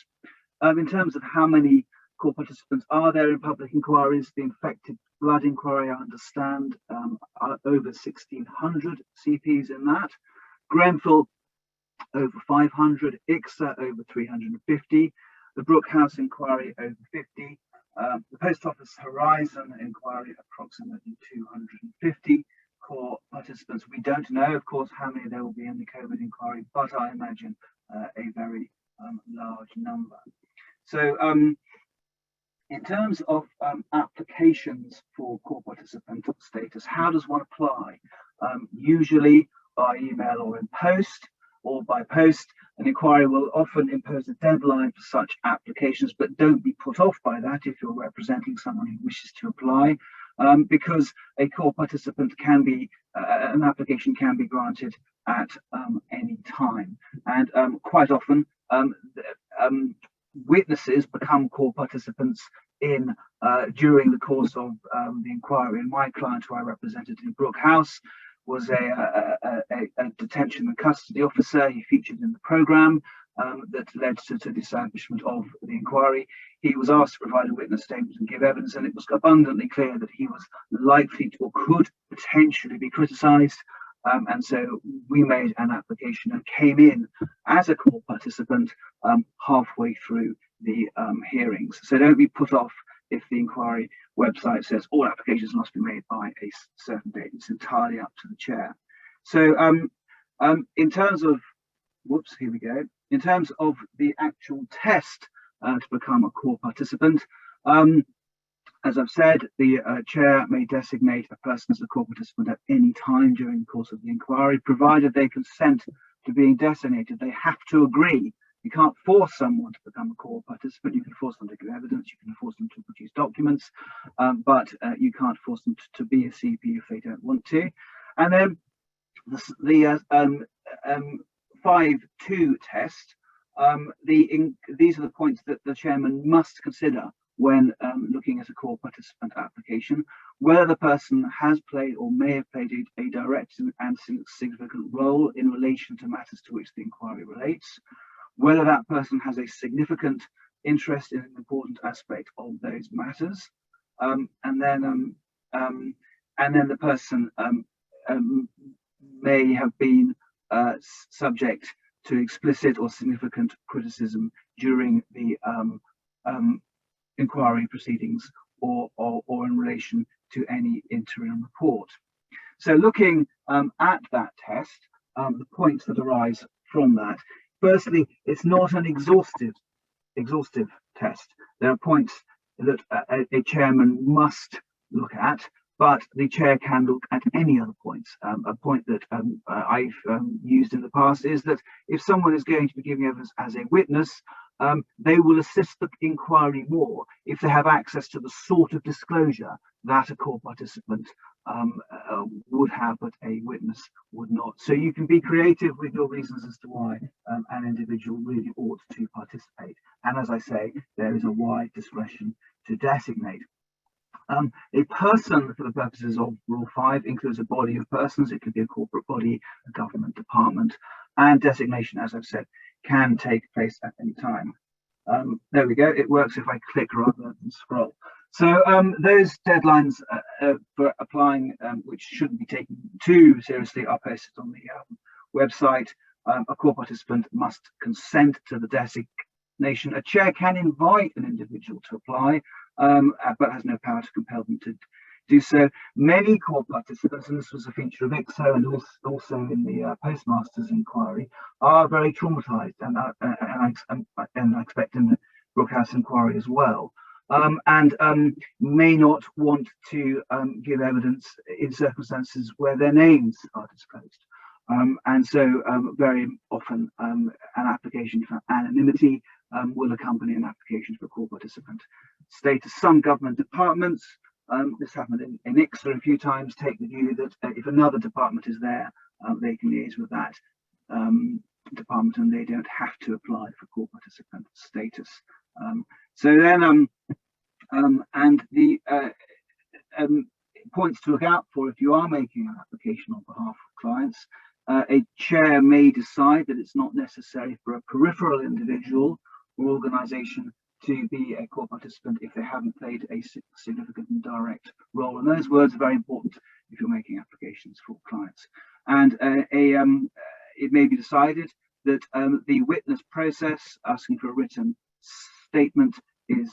In terms of how many core participants are there in public inquiries, the infected blood inquiry, I understand, are over 1,600 CPs in that. Grenfell over 500, ICSA over 350, the Brookhouse inquiry over 50, the Post Office Horizon inquiry approximately 250, participants. We don't know, of course, how many there will be in the COVID inquiry, but I imagine a very large number. So in terms of applications for core participant status, how does one apply? Usually by email or in post, or by post. An inquiry will often impose a deadline for such applications, but don't be put off by that if you're representing someone who wishes to apply, because a core participant can be, an application can be granted at any time. And quite often, witnesses become core participants in during the course of the inquiry. And my client, who I represented in Brook House, was a detention and custody officer. He featured in the programme that led to the establishment of the inquiry. He was asked to provide a witness statement and give evidence, and it was abundantly clear that he was likely to or could potentially be criticised. And so we made an application and came in as a core participant halfway through the hearings. So don't be put off if the inquiry website says all applications must be made by a certain date. It's entirely up to the chair. So in terms of, whoops, here we go. In terms of the actual test to become a core participant, as I've said, the chair may designate a person as a core participant at any time during the course of the inquiry, provided they consent to being designated. They have to agree. You can't force someone to become a core participant. You can force them to give evidence, you can force them to produce documents, but you can't force them to be a CP if they don't want to. And then the 5.2 test, these are the points that the chairman must consider when looking at a core participant application: whether the person has played or may have played a direct and significant role in relation to matters to which the inquiry relates, whether that person has a significant interest in an important aspect of those matters, and then the person may have been subject to explicit or significant criticism during the inquiry proceedings or in relation to any interim report. So looking at that test, the points that arise from that: firstly, it's not an exhaustive test. There are points that a chairman must look at, but the chair can look at any other points. A point that I've used in the past is that if someone is going to be giving evidence as a witness, they will assist the inquiry more if they have access to the sort of disclosure that a core participant would have, but a witness would not. So you can be creative with your reasons as to why an individual really ought to participate. And as I say, there is a wide discretion to designate. A person, for the purposes of Rule 5, includes a body of persons. It could be a corporate body, a government department, and designation, as I've said, can take place at any time. There we go. It works if I click rather than scroll. So those deadlines for applying, which shouldn't be taken too seriously, are posted on the website. A core participant must consent to the designation. A chair can invite an individual to apply, but has no power to compel them to do so. Many core participants, and this was a feature of ICSO and also in the postmaster's inquiry, are very traumatized, and I expect in the Brook House inquiry as well, and may not want to give evidence in circumstances where their names are disclosed. And so very often an application for anonymity will accompany an application for core participant status. Some government departments, this happened in ICSO a few times, take the view that if another department is there, they can liaise with that department and they don't have to apply for core participant status. So then, and the points to look out for if you are making an application on behalf of clients: a chair may decide that it's not necessary for a peripheral individual or organisation to be a core participant if they haven't played a significant and direct role. And those words are very important if you're making applications for clients. And it may be decided that the witness process, asking for a written statement, is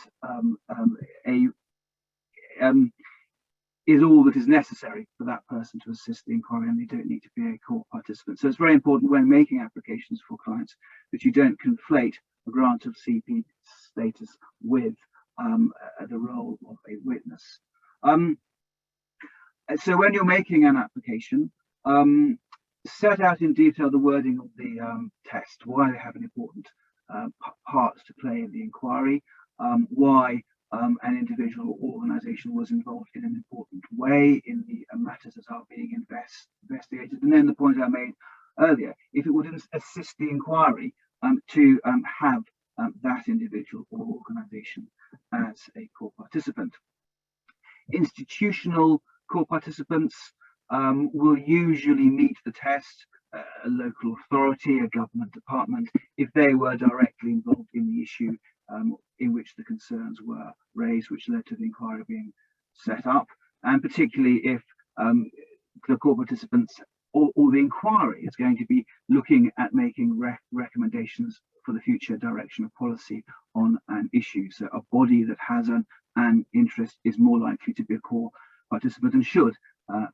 is all that is necessary for that person to assist the inquiry, and they don't need to be a court participant. So it's very important when making applications for clients that you don't conflate a grant of CP status with the role of a witness. So when you're making an application, set out in detail the wording of the test, why they have an important part to play in the inquiry, why an individual or organisation was involved in an important way in the matters that are being investigated. And then the point I made earlier, if it would assist the inquiry to have that individual or organisation as a core participant. Institutional core participants will usually meet the test, a local authority, a government department, if they were directly involved in the issue in which the concerns were raised, which led to the inquiry being set up, and particularly if the core participants or the inquiry is going to be looking at making recommendations for the future direction of policy on an issue. So a body that has an interest is more likely to be a core participant and should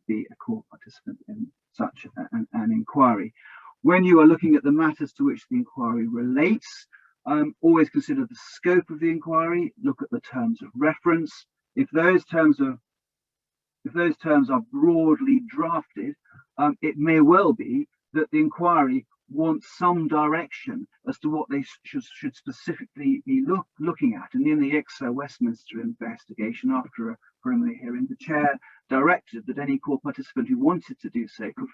be a core participant in such an inquiry. When you are looking at the matters to which the inquiry relates, always consider the scope of the inquiry, look at the terms of reference. If those terms are broadly drafted, it may well be that the inquiry wants some direction as to what they should specifically be looking at. And in the ICSA Westminster investigation, after a preliminary hearing, the chair directed that any core participant who wanted to do so could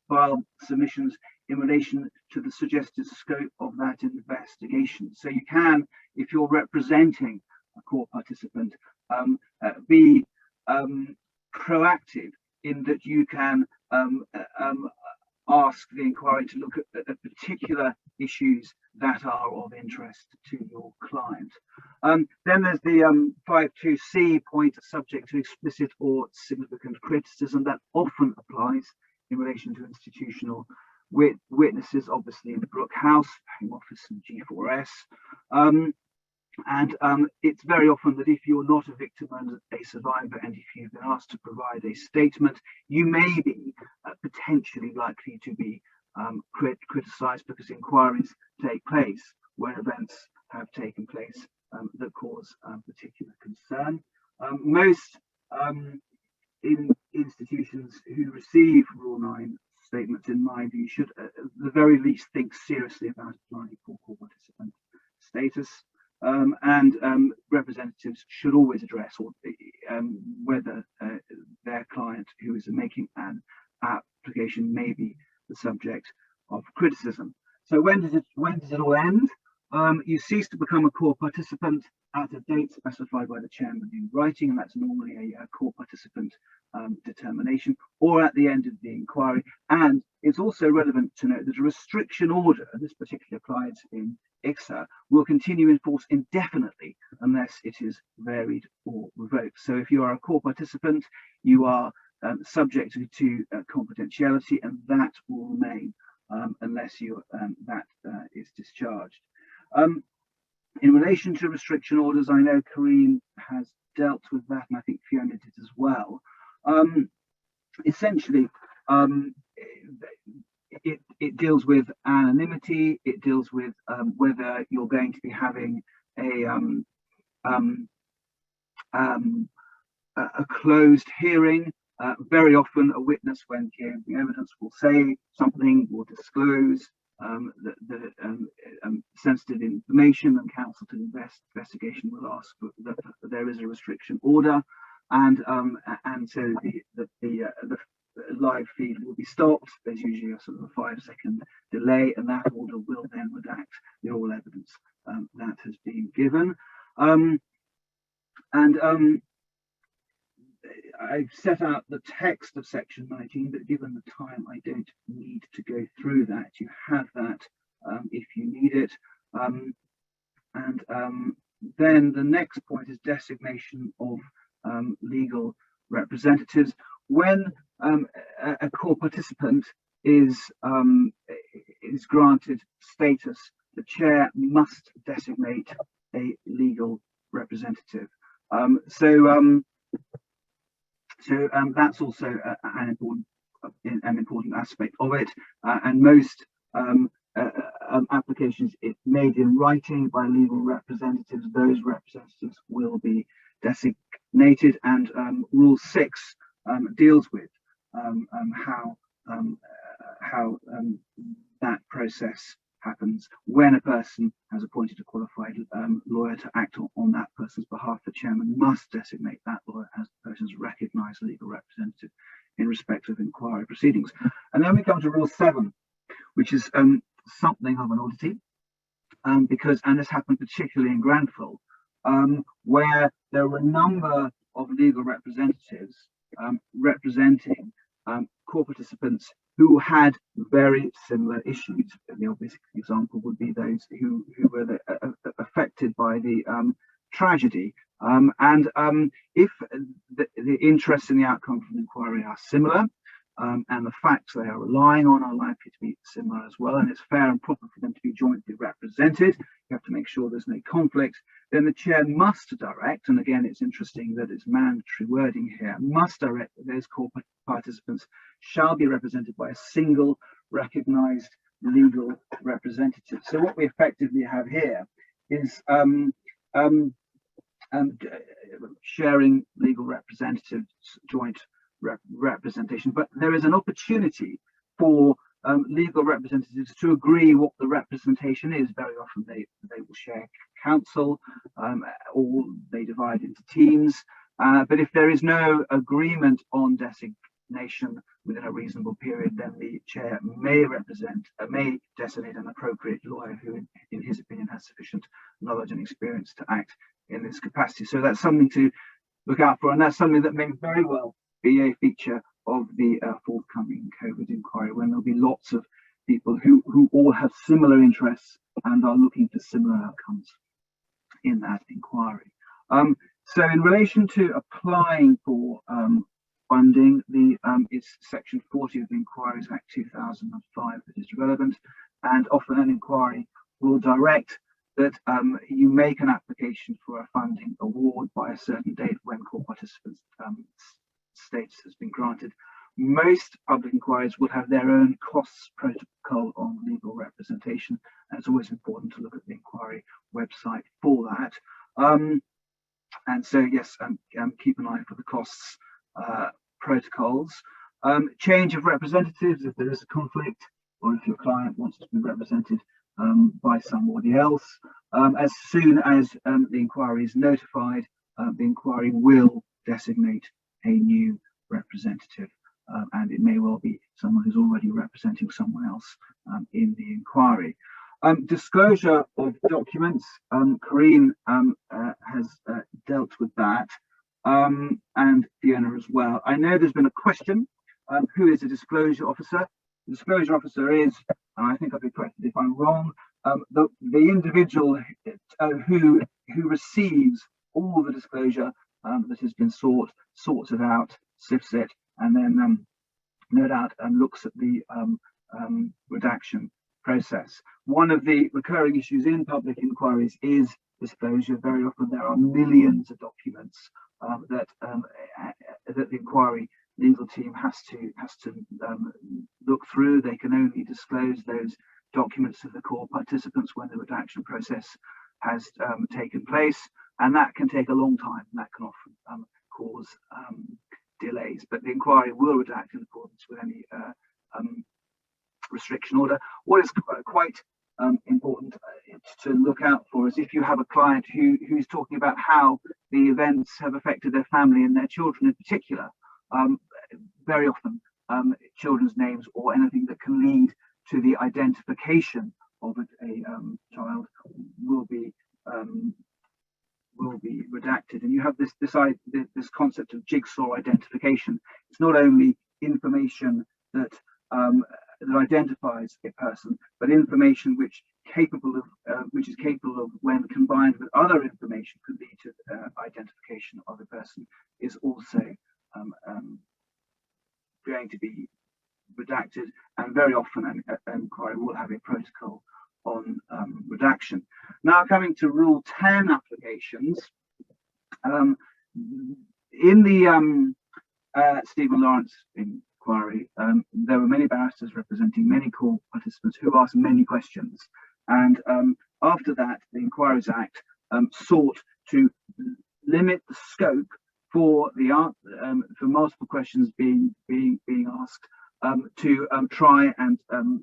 file submissions in relation to the suggested scope of that investigation. So you can, if you're representing a core participant, be proactive in that you can ask the inquiry to look at particular issues that are of interest to your client. Then there's the 5.2c point, subject to explicit or significant criticism. That often applies in relation to institutional witnesses, obviously in the Brooke House, Home Office and G4S. It's very often that if you're not a victim and a survivor, and if you've been asked to provide a statement, you may be potentially likely to be criticised, because inquiries take place where events have taken place that cause particular concern. Most institutions who receive Rule 9 statements, in my view, should at the very least think seriously about applying for core participant status. And representatives should always address whether their client who is making an application may be the subject of criticism. So when does it all end? You cease to become a core participant at a date specified by the chairman in writing, and that's normally a core participant determination, or at the end of the inquiry. And it's also relevant to note that a restriction order, and this particularly applies in ICSA, will continue in force indefinitely unless it is varied or revoked. So if you are a core participant, you are subject to confidentiality, and that will remain unless that is discharged. In relation to restriction orders, I know Carine has dealt with that, and I think Fiona did as well. Essentially, it deals with anonymity. It deals with whether you're going to be having a closed hearing. Very often, a witness, when hearing the evidence, will say something, will disclose sensitive information, and counsel to investigation will ask that there is a restriction order, and so the live feed will be stopped. There's usually a sort of a 5-second delay, and that order will then redact the oral evidence that has been given. I've set out the text of section 19, but given the time, I don't need to go through that. You have that if you need it. Then the next point is designation of legal representatives. When a core participant is granted status, the chair must designate a legal representative. So that's also an important aspect of it, and most applications made in writing by legal representatives, those representatives will be designated, and Rule 6 deals with how that process happens. When a person has appointed a qualified lawyer to act on that person's behalf, the chairman must designate that lawyer as the person's recognised legal representative in respect of inquiry proceedings. And then we come to Rule 7, which is something of an oddity, because, and this happened particularly in Granville, where there were a number of legal representatives representing core participants who had very similar issues. The obvious example would be those who were affected by the tragedy. If the interests in the outcome from the inquiry are similar, and the facts they are relying on are likely to be similar as well, and it's fair and proper for them to be jointly represented, you have to make sure there's no conflict, then the chair must direct, and again it's interesting that it's mandatory wording here, must direct that those core participants shall be represented by a single recognised legal representative. So what we effectively have here is sharing legal representatives, joint representation, but there is an opportunity for legal representatives to agree what the representation is. Very often they will share counsel, or they divide into teams, but if there is no agreement on designation within a reasonable period, then the chair may designate an appropriate lawyer who in his opinion has sufficient knowledge and experience to act in this capacity. So that's something to look out for, and that's something that may very well be a feature of the forthcoming COVID inquiry, when there'll be lots of people who all have similar interests and are looking for similar outcomes in that inquiry. So in relation to applying for funding, it's section 40 of the Inquiries Act 2005 that is relevant, and often an inquiry will direct that you make an application for a funding award by a certain date when core participants' status has been granted. Most public inquiries will have their own costs protocol on legal representation, and it's always important to look at the inquiry website for that. And so yes, keep an eye for the costs protocols. Change of representatives if there is a conflict, or if your client wants to be represented by somebody else. As soon as the inquiry is notified, the inquiry will designate a new representative, and it may well be someone who's already representing someone else in the inquiry. Disclosure of documents, Carine has dealt with that, and Fiona as well. I know there's been a question, who is a disclosure officer? The disclosure officer is, and I think I'll be corrected if I'm wrong, the individual who receives all the disclosure that has been sought, sorts it out, sifts it, and then no doubt looks at the redaction process. One of the recurring issues in public inquiries is disclosure. Very often there are millions of documents that the inquiry legal team has to look through. They can only disclose those documents to the core participants when the redaction process has taken place, and that can take a long time. That can often cause delays, but the inquiry will redact in accordance with any restriction order. What is quite important to look out for is if you have a client who's talking about how the events have affected their family and their children in particular. Very often children's names or anything that can lead to the identification of a child will be redacted, and you have this concept of jigsaw identification. It's not only information that identifies a person, but information which is capable of, when combined with other information, could lead to identification of a person, is also going to be redacted, and very often an inquiry will have a protocol on redaction. Now coming to Rule 10 applications, in the Stephen Lawrence inquiry, there were many barristers representing many court participants who asked many questions. And after that, the Inquiries Act sought to limit the scope for the for multiple questions being asked, to try and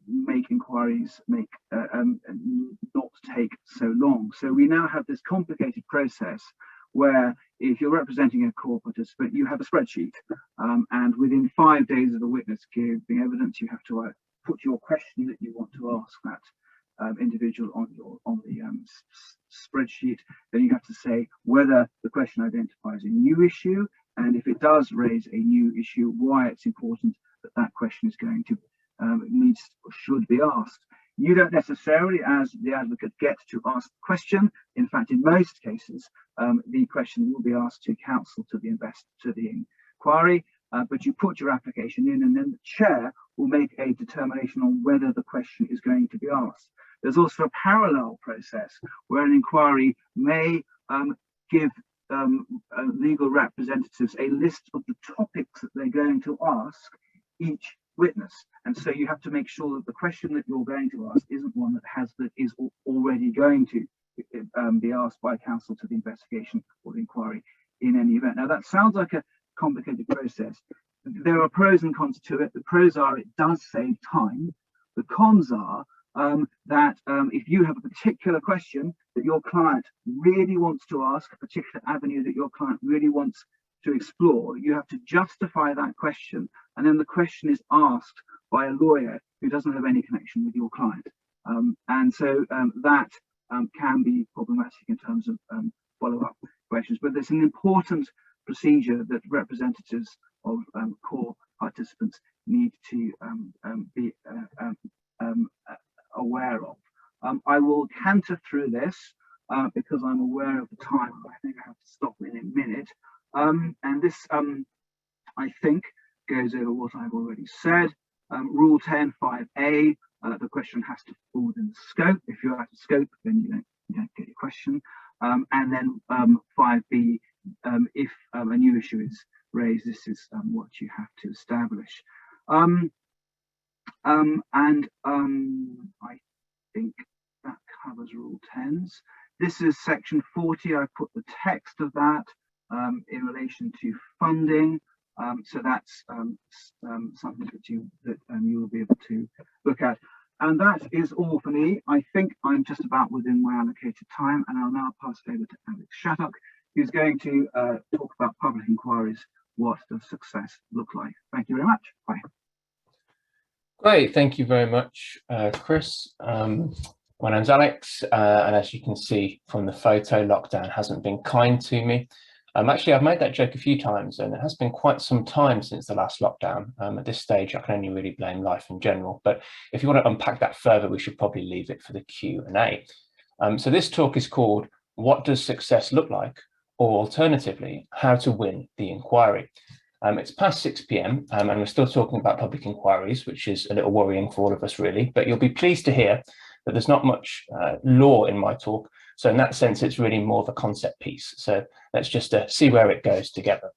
make inquiries not take so long. So we now have this complicated process where if you're representing a court participant, you have a spreadsheet, and within 5 days of the witness giving evidence, you have to put your question that you want to ask that individual on the spreadsheet. Then you have to say whether the question identifies a new issue, and if it does raise a new issue, why it's important that that question is going to needs or should be asked. You don't necessarily, as the advocate, get to ask the question. In fact, in most cases, the question will be asked to counsel to the inquiry, but you put your application in, and then the chair will make a determination on whether the question is going to be asked. There's also a parallel process where an inquiry may give legal representatives a list of the topics that they're going to ask each witness, and so you have to make sure that the question that you're going to ask isn't one that is already going to be asked by counsel to the investigation or the inquiry in any event. Now that sounds like a complicated process. There are pros and cons to it. The pros are it does save time. The cons are that if you have a particular question that your client really wants to ask, a particular avenue that your client really wants to explore, you have to justify that question, and then the question is asked by a lawyer who doesn't have any connection with your client, and so that can be problematic in terms of follow-up questions. But there's an important procedure that representatives of core participants need to be aware of. I will canter through this because I'm aware of the time. I think I have to stop in a minute. And this, I think, goes over what I've already said. Rule 10(5)(a), the question has to fall within the scope. If you're out of scope, then you don't get your question. And then 5(b), if a new issue is raised, this is what you have to establish. I think that covers Rule 10s. This is section 40. I put the text of that in relation to funding. So that's something that you will be able to look at. And that is all for me. I think I'm just about within my allocated time, and I'll now pass it over to Alex Shattuck, who's going to talk about public inquiries. What does success look like? Thank you very much. Bye. Great, thank you very much, Chris. My name's Alex, and as you can see from the photo, lockdown hasn't been kind to me. Actually, I've made that joke a few times, and it has been quite some time since the last lockdown. At this stage, I can only really blame life in general, but if you want to unpack that further, we should probably leave it for the Q&A. So this talk is called What Does Success Look Like? Or alternatively, How to Win the Inquiry. It's past 6 p.m. And we're still talking about public inquiries, which is a little worrying for all of us, really, but you'll be pleased to hear that there's not much law in my talk. So in that sense, it's really more of a concept piece. So let's just see where it goes together.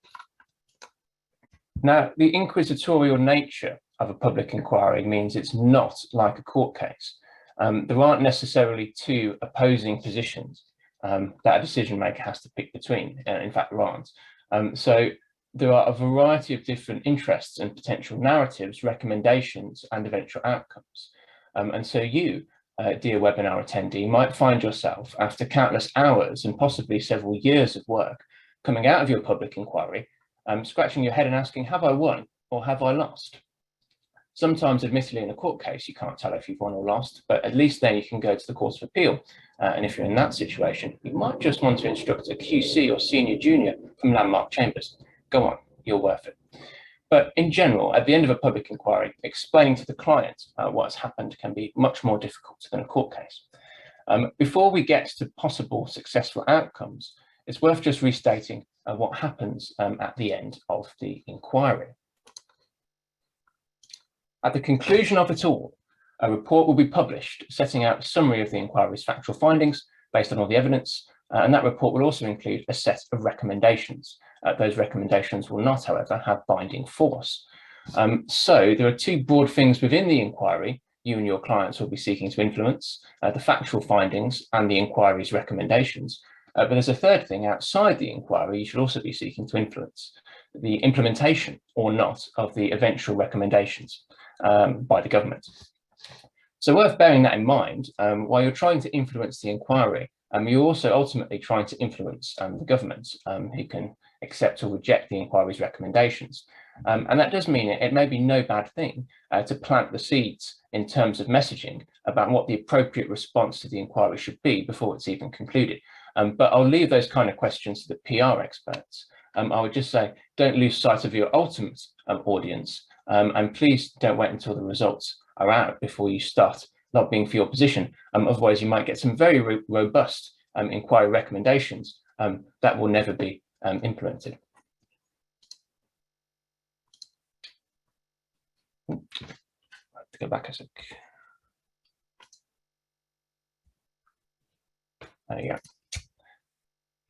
Now, the inquisitorial nature of a public inquiry means it's not like a court case. There aren't necessarily two opposing positions that a decision maker has to pick between. In fact, there aren't. So there are a variety of different interests and potential narratives, recommendations, and eventual outcomes. And so you, dear webinar attendee, might find yourself, after countless hours and possibly several years of work, coming out of your public inquiry, scratching your head and asking, have I won or have I lost? Sometimes, admittedly, in a court case, you can't tell if you've won or lost, but at least then you can go to the Court of Appeal. And if you're in that situation, you might just want to instruct a QC or senior junior from Landmark Chambers. Go on, you're worth it. But in general, at the end of a public inquiry, explaining to the client what has happened can be much more difficult than a court case. Before we get to possible successful outcomes, it's worth just restating what happens at the end of the inquiry. At the conclusion of it all, a report will be published setting out a summary of the inquiry's factual findings based on all the evidence, and that report will also include a set of recommendations. Those recommendations will not, however, have binding force. So there are two broad things within the inquiry you and your clients will be seeking to influence: the factual findings and the inquiry's recommendations. But there's a third thing outside the inquiry you should also be seeking to influence: the implementation or not of the eventual recommendations by the government. So worth bearing that in mind, while you're trying to influence the inquiry, you're also ultimately trying to influence the government, who can accept or reject the inquiry's recommendations. And that does mean it may be no bad thing to plant the seeds in terms of messaging about what the appropriate response to the inquiry should be before it's even concluded. But I'll leave those kind of questions to the PR experts. I would just say, don't lose sight of your ultimate audience, and please don't wait until the results are out before you start lobbying for your position. Otherwise, you might get some very robust inquiry recommendations that will never be implemented. I have to go back a sec. There you go.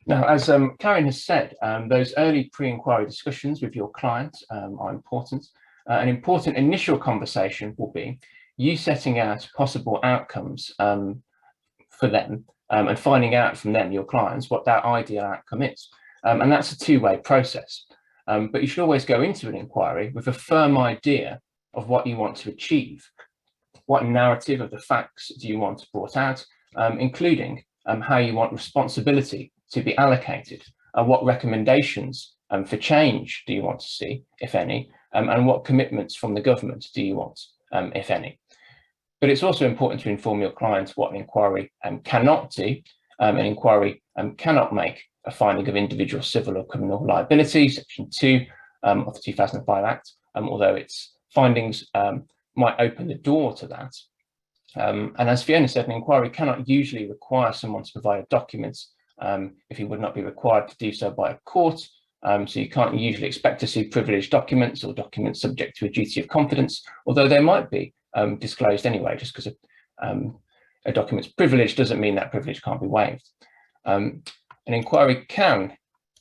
Now, as Carine has said, those early pre-inquiry discussions with your client are important. An important initial conversation will be you setting out possible outcomes for them and finding out from them, your clients, what that ideal outcome is. And that's a two-way process. But you should always go into an inquiry with a firm idea of what you want to achieve. What narrative of the facts do you want brought out, including how you want responsibility to be allocated, what recommendations for change do you want to see, if any, and what commitments from the government do you want, if any. But it's also important to inform your clients what an inquiry cannot do. An inquiry cannot make a finding of individual civil or criminal liability, Section 2 of the 2005 Act, although its findings might open the door to that. And as Fiona said, an inquiry cannot usually require someone to provide a document if he would not be required to do so by a court. So you can't usually expect to see privileged documents or documents subject to a duty of confidence, although they might be disclosed anyway. Just because a document's privileged doesn't mean that privilege can't be waived. An inquiry can,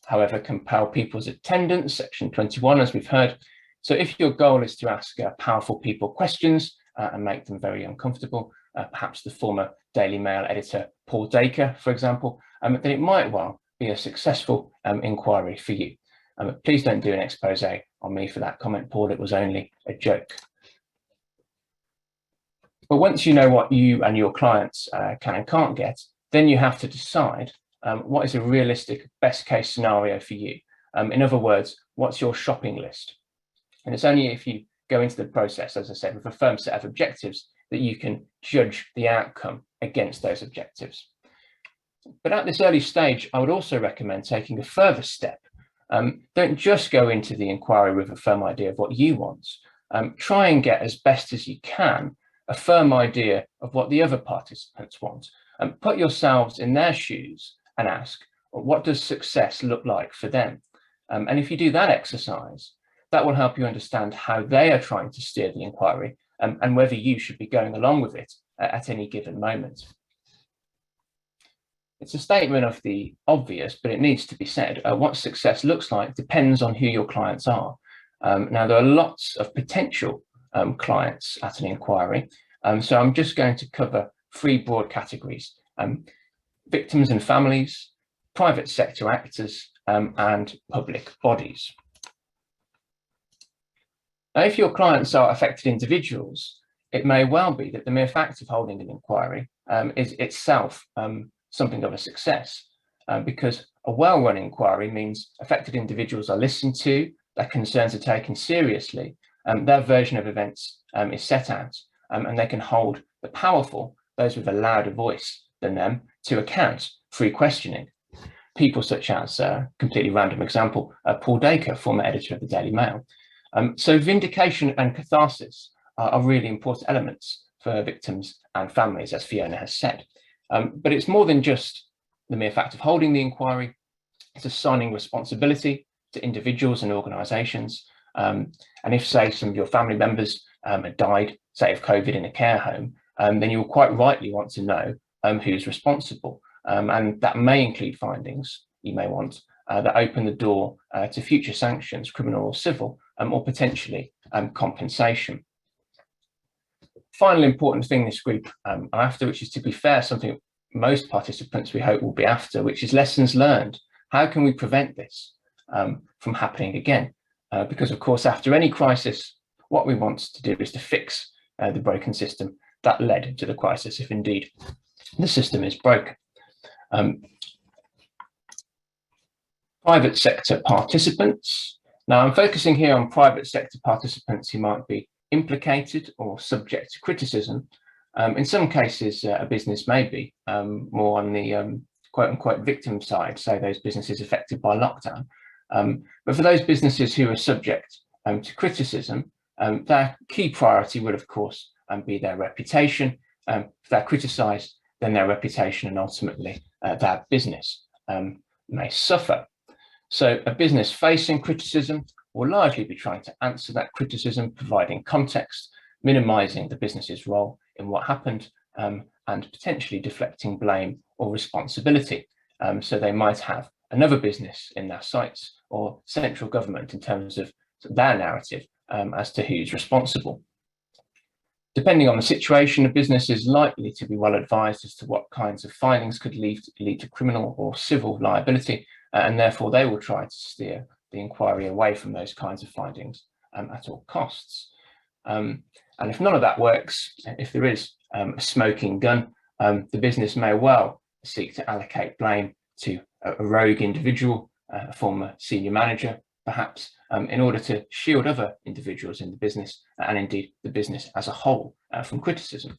however, compel people's attendance, Section 21, as we've heard. So if your goal is to ask powerful people questions and make them very uncomfortable, perhaps the former Daily Mail editor Paul Dacre, for example, then it might well be a successful inquiry for you. Please don't do an expose on me for that comment, Paul. It was only a joke. But once you know what you and your clients can and can't get, then you have to decide what is a realistic best case scenario for you. In other words, what's your shopping list? And it's only if you go into the process, as I said, with a firm set of objectives that you can judge the outcome against those objectives. But at this early stage, I would also recommend taking a further step. Don't just go into the inquiry with a firm idea of what you want. Try and get as best as you can a firm idea of what the other participants want. Put yourselves in their shoes and ask, what does success look like for them? And if you do that exercise, that will help you understand how they are trying to steer the inquiry and whether you should be going along with it at any given moment. It's a statement of the obvious, but it needs to be said. What success looks like depends on who your clients are. Now, there are lots of potential clients at an inquiry, so I'm just going to cover three broad categories: victims and families, private sector actors, and public bodies. Now, if your clients are affected individuals, it may well be that the mere fact of holding an inquiry is itself something of a success, because a well-run inquiry means affected individuals are listened to, their concerns are taken seriously, their version of events is set out, and they can hold the powerful, those with a louder voice than them, to account through questioning. People such as, completely random example, Paul Dacre, former editor of the Daily Mail. So vindication and catharsis are really important elements for victims and families, as Fiona has said. But it's more than just the mere fact of holding the inquiry. It's assigning responsibility to individuals and organisations. And if, say, some of your family members had died, say, of COVID in a care home, then you'll quite rightly want to know who's responsible. And that may include findings you may want that open the door to future sanctions, criminal or civil, or potentially compensation. Final important thing this group are after, which is, to be fair, something most participants we hope will be after, which is lessons learned. How can we prevent this from happening again? Because of course, after any crisis, what we want to do is to fix the broken system that led to the crisis, if indeed the system is broken. Private sector participants. Now I'm focusing here on private sector participants who might be implicated or subject to criticism. In some cases, a business may be more on the quote-unquote victim side, say those businesses affected by lockdown. But for those businesses who are subject to criticism, their key priority will, of course, be their reputation. If they're criticised, then their reputation and ultimately their business may suffer. So a business facing criticism will largely be trying to answer that criticism, providing context, minimising the business's role in what happened, and potentially deflecting blame or responsibility. So they might have another business in their sights or central government in terms of their narrative as to who's responsible. Depending on the situation, a business is likely to be well advised as to what kinds of findings could lead to criminal or civil liability, and therefore they will try to steer the inquiry away from those kinds of findings at all costs. And if none of that works, if there is a smoking gun, the business may well seek to allocate blame to a rogue individual, a former senior manager, perhaps, in order to shield other individuals in the business and indeed the business as a whole from criticism.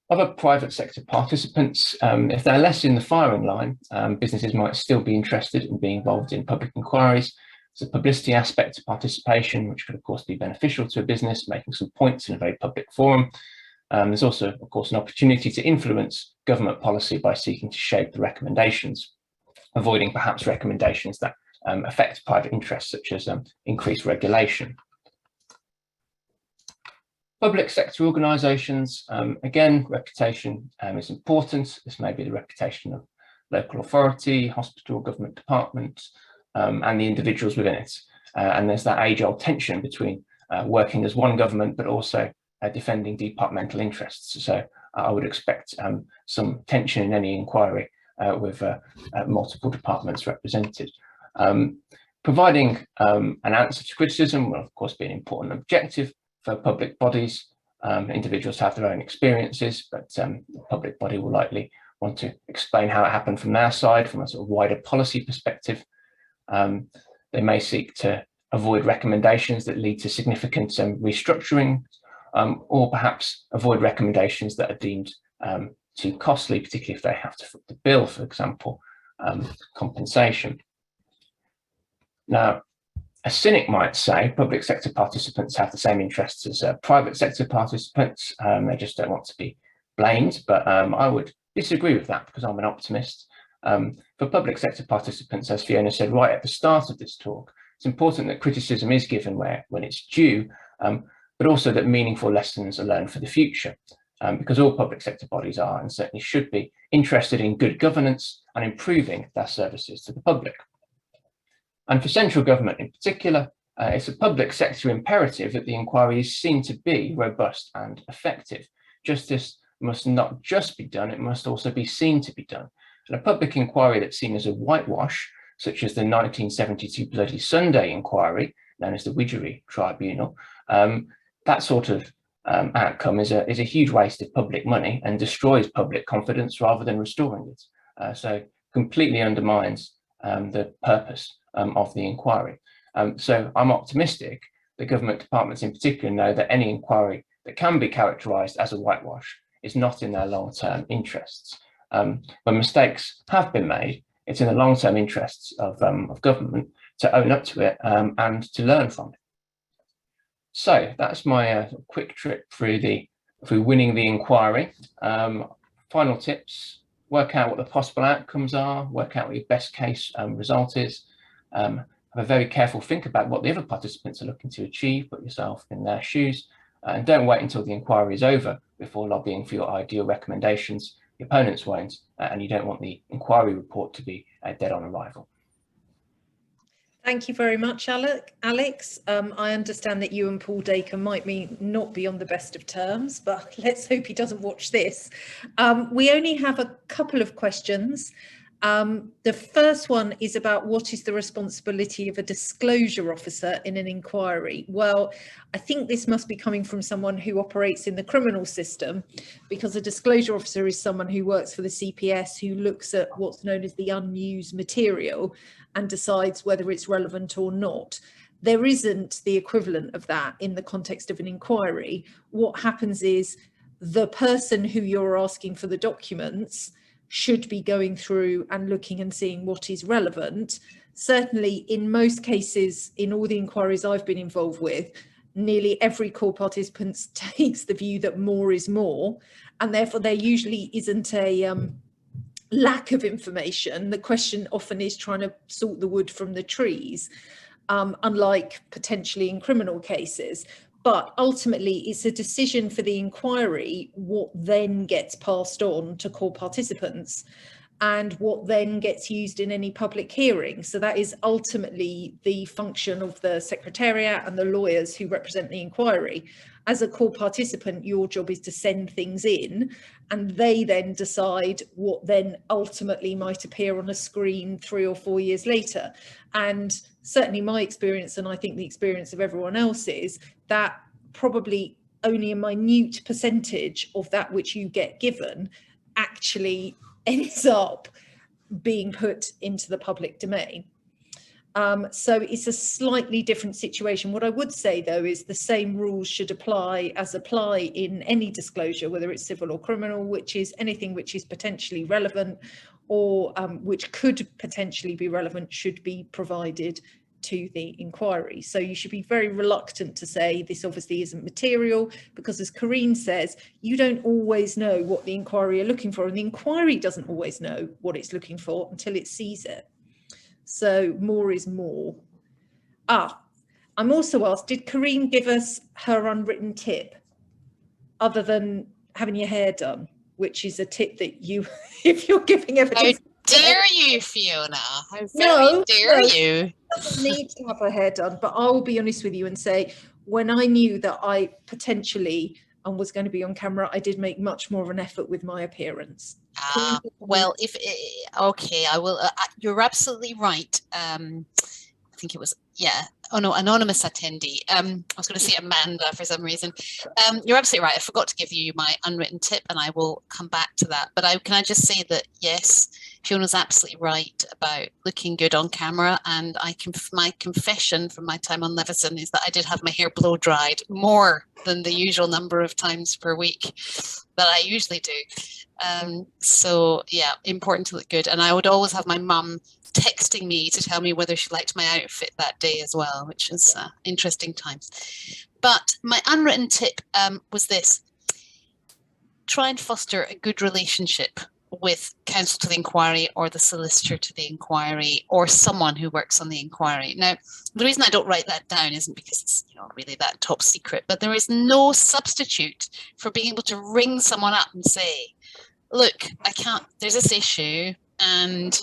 Other private sector participants, if they're less in the firing line, businesses might still be interested in being involved in public inquiries. There's a publicity aspect to participation, which could of course be beneficial to a business, making some points in a very public forum. There's also, of course, an opportunity to influence government policy by seeking to shape the recommendations, avoiding perhaps recommendations that affect private interests, such as increased regulation. Public sector organisations, again, reputation is important. This may be the reputation of local authority, hospital, government department, and the individuals within it. And there's that age-old tension between working as one government, but also defending departmental interests. So I would expect some tension in any inquiry with multiple departments represented. Providing an answer to criticism will, of course, be an important objective for public bodies. Individuals have their own experiences, but the public body will likely want to explain how it happened from their side, from a sort of wider policy perspective. They may seek to avoid recommendations that lead to significant restructuring, or perhaps avoid recommendations that are deemed too costly, particularly if they have to foot the bill, for example, compensation. Now, a cynic might say public sector participants have the same interests as private sector participants. They just don't want to be blamed, but I would disagree with that because I'm an optimist. For public sector participants, as Fiona said right at the start of this talk, it's important that criticism is given when it's due, but also that meaningful lessons are learned for the future, because all public sector bodies are and certainly should be interested in good governance and improving their services to the public. And for central government in particular, it's a public sector imperative that the inquiry is seen to be robust and effective. Justice must not just be done, it must also be seen to be done. And a public inquiry that's seen as a whitewash, such as the 1972 Bloody Sunday inquiry, known as the Widgery Tribunal, that sort of outcome is a huge waste of public money and destroys public confidence rather than restoring it. So completely undermines the purpose of the inquiry. So I'm optimistic that government departments in particular know that any inquiry that can be characterised as a whitewash is not in their long-term interests. When mistakes have been made, it's in the long-term interests of government to own up to it and to learn from it. So that's my quick trip through winning the inquiry. Final tips: work out what the possible outcomes are, work out what your best case result is. Have a very careful think about what the other participants are looking to achieve, put yourself in their shoes, and don't wait until the inquiry is over before lobbying for your ideal recommendations. the opponents won't, and you don't want the inquiry report to be dead on arrival. Thank you very much, Alex. I understand that you and Paul Dacre might not be on the best of terms, but let's hope he doesn't watch this. We only have a couple of questions. The first one is about what is the responsibility of a disclosure officer in an inquiry? Well, I think this must be coming from someone who operates in the criminal system, because a disclosure officer is someone who works for the CPS, who looks at what's known as the unused material and decides whether it's relevant or not. There isn't the equivalent of that in the context of an inquiry. What happens is the person who you're asking for the documents should be going through and looking and seeing what is relevant. Certainly in most cases, in all the inquiries I've been involved with, nearly every core participant takes the view that more is more, and therefore there usually isn't a lack of information. The question often is trying to sort the wood from the trees, unlike potentially in criminal cases. But ultimately, it's a decision for the inquiry what then gets passed on to core participants and what then gets used in any public hearing. So that is ultimately the function of the Secretariat and the lawyers who represent the inquiry. As a core participant, your job is to send things in, and they then decide what then ultimately might appear on a screen 3 or 4 years later. And certainly my experience, and I think the experience of everyone else, is that probably only a minute percentage of that which you get given actually ends up being put into the public domain. So it's a slightly different situation. What I would say, though, is the same rules should apply in any disclosure, whether it's civil or criminal, which is anything which is potentially relevant or which could potentially be relevant should be provided to the inquiry. So you should be very reluctant to say this obviously isn't material, because as Carine says, you don't always know what the inquiry are looking for, and the inquiry doesn't always know what it's looking for until it sees it. So more is more. I'm also asked, did Carine give us her unwritten tip other than having your hair done, which is a tip that you, if you're giving evidence. How dare you, Fiona? How very dare you? Doesn't need to have her hair done, but I'll be honest with you and say, when I knew that I potentially and was going to be on camera, I did make much more of an effort with my appearance. Well, okay, I will. You're absolutely right. I think it was, yeah. Oh no, anonymous attendee. I was going to say Amanda for some reason. You're absolutely right. I forgot to give you my unwritten tip, and I will come back to that. But can I just say that yes, Fiona's absolutely right about looking good on camera. And my confession from my time on Levison is that I did have my hair blow dried more than the usual number of times per week that I usually do. So yeah, important to look good. And I would always have my mum texting me to tell me whether she liked my outfit that day as well, which is interesting times. But my unwritten tip was this: try and foster a good relationship with counsel to the inquiry or the solicitor to the inquiry or someone who works on the inquiry. Now, the reason I don't write that down isn't because it's really that top secret, but there is no substitute for being able to ring someone up and say, look, I can't, there's this issue, and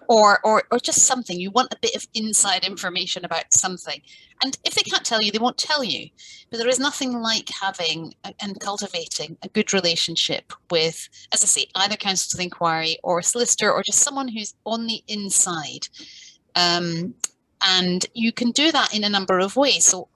or just something. You want a bit of inside information about something, and if they can't tell you, they won't tell you. But there is nothing like having and cultivating a good relationship with, as I say, either counsel to the inquiry or a solicitor or just someone who's on the inside. And you can do that in a number of ways. So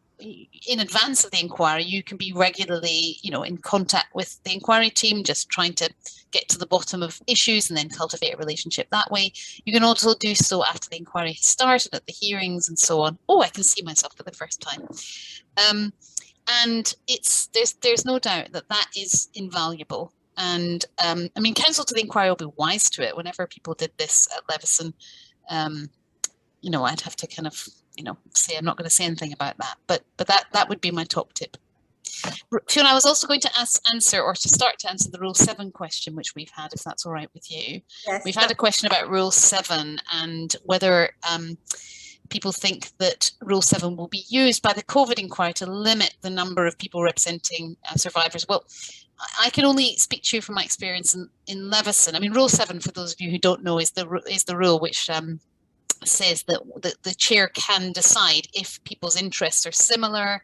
in advance of the inquiry, you can be regularly, in contact with the inquiry team, just trying to get to the bottom of issues and then cultivate a relationship that way. You can also do so after the inquiry has started, at the hearings and so on. Oh, I can see myself for the first time. And there's no doubt that is invaluable. And I mean, counsel to the inquiry will be wise to it. Whenever people did this at Levison, I'd have to kind of, say I'm not going to say anything about that, but that would be my top tip. Fiona, I was also going to start to answer the Rule 7 question, which we've had, if that's all right with you. Yes, we've had a question about Rule 7 and whether people think that Rule 7 will be used by the COVID inquiry to limit the number of people representing survivors. Well, I can only speak to you from my experience in Leveson. I mean, Rule 7, for those of you who don't know, is the rule which says that the chair can decide if people's interests are similar,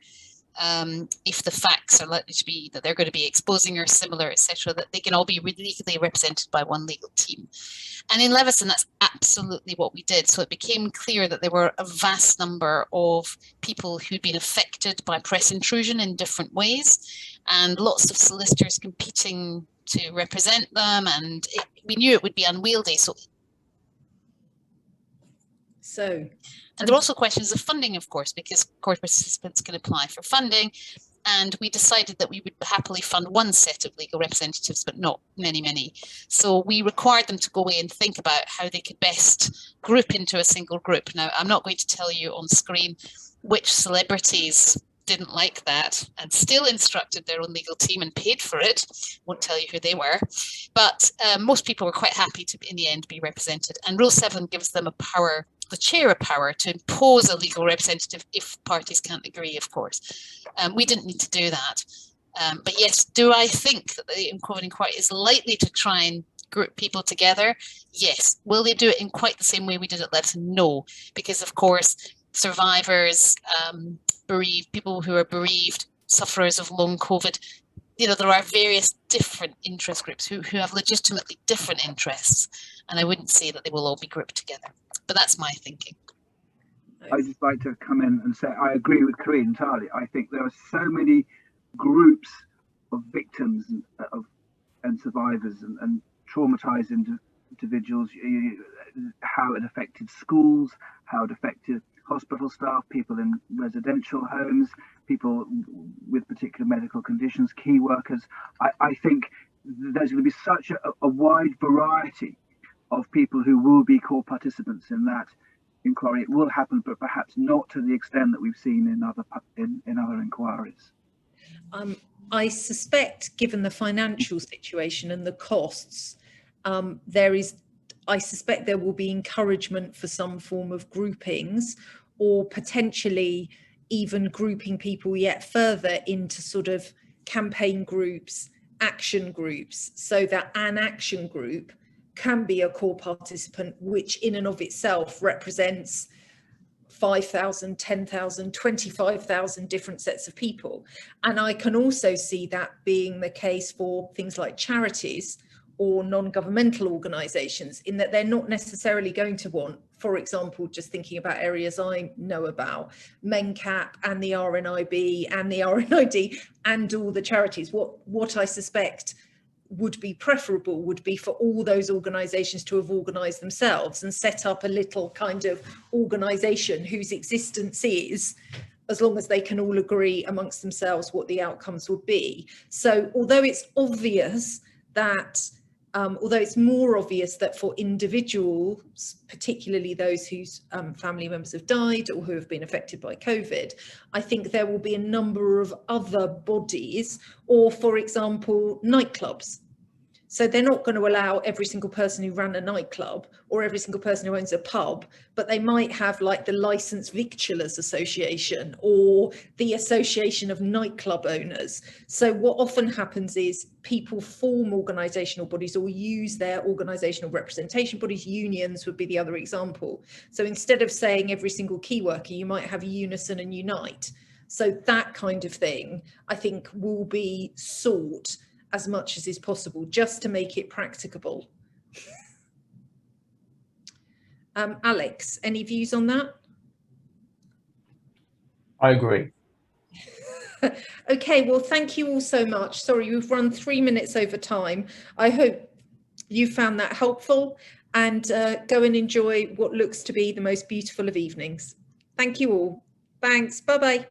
if the facts are likely to be that they're going to be exposing are similar, etc., that they can all be legally represented by one legal team. And in Leveson, that's absolutely what we did. So it became clear that there were a vast number of people who'd been affected by press intrusion in different ways, and lots of solicitors competing to represent them. And we knew it would be unwieldy. And there are also questions of funding, of course, because court participants can apply for funding. And we decided that we would happily fund one set of legal representatives, but not many, many. So we required them to go away and think about how they could best group into a single group. Now, I'm not going to tell you on screen which celebrities didn't like that and still instructed their own legal team and paid for it. Won't tell you who they were. But most people were quite happy to, in the end, be represented. And Rule 7 gives them the chair a power to impose a legal representative if parties can't agree, of course. We didn't need to do that. But yes, do I think that the COVID inquiry is likely to try and group people together? Yes. Will they do it in quite the same way we did at Leveson? No, because of course, survivors, bereaved, people who are bereaved, sufferers of long COVID, there are various different interest groups who have legitimately different interests. And I wouldn't say that they will all be grouped together. But that's my thinking. I'd just like to come in and say I agree with Carine entirely. I think there are so many groups of victims and survivors and traumatized individuals, how it affected schools, how it affected hospital staff, people in residential homes, people with particular medical conditions, key workers. I think there's going to be such a wide variety of people who will be core participants in that inquiry. It will happen, but perhaps not to the extent that we've seen in other inquiries. I suspect, given the financial situation and the costs, I suspect there will be encouragement for some form of groupings, or potentially even grouping people yet further into sort of campaign groups, action groups, so that an action group can be a core participant, which in and of itself represents 5,000, 10,000, 25,000 different sets of people. And I can also see that being the case for things like charities or non-governmental organisations, in that they're not necessarily going to want, for example, just thinking about areas I know about, MenCap and the RNIB and the RNID and all the charities. What I suspect would be preferable would be for all those organisations to have organised themselves and set up a little kind of organisation whose existence is, as long as they can all agree amongst themselves what the outcomes would be. So although it's obvious that, although it's more obvious that for individuals, particularly those whose family members have died or who have been affected by COVID, I think there will be a number of other bodies, or for example, nightclubs. So they're not going to allow every single person who ran a nightclub or every single person who owns a pub, but they might have like the Licensed Victuallers Association or the Association of Nightclub Owners. So what often happens is people form organisational bodies or use their organisational representation bodies. Unions would be the other example. So instead of saying every single key worker, you might have Unison and Unite. So that kind of thing, I think, will be sought as much as is possible, just to make it practicable. Alex, any views on that? I agree. Okay, well, thank you all so much. Sorry, we've run 3 minutes over time. I hope you found that helpful, and go and enjoy what looks to be the most beautiful of evenings. Thank you all. Thanks. Bye-bye.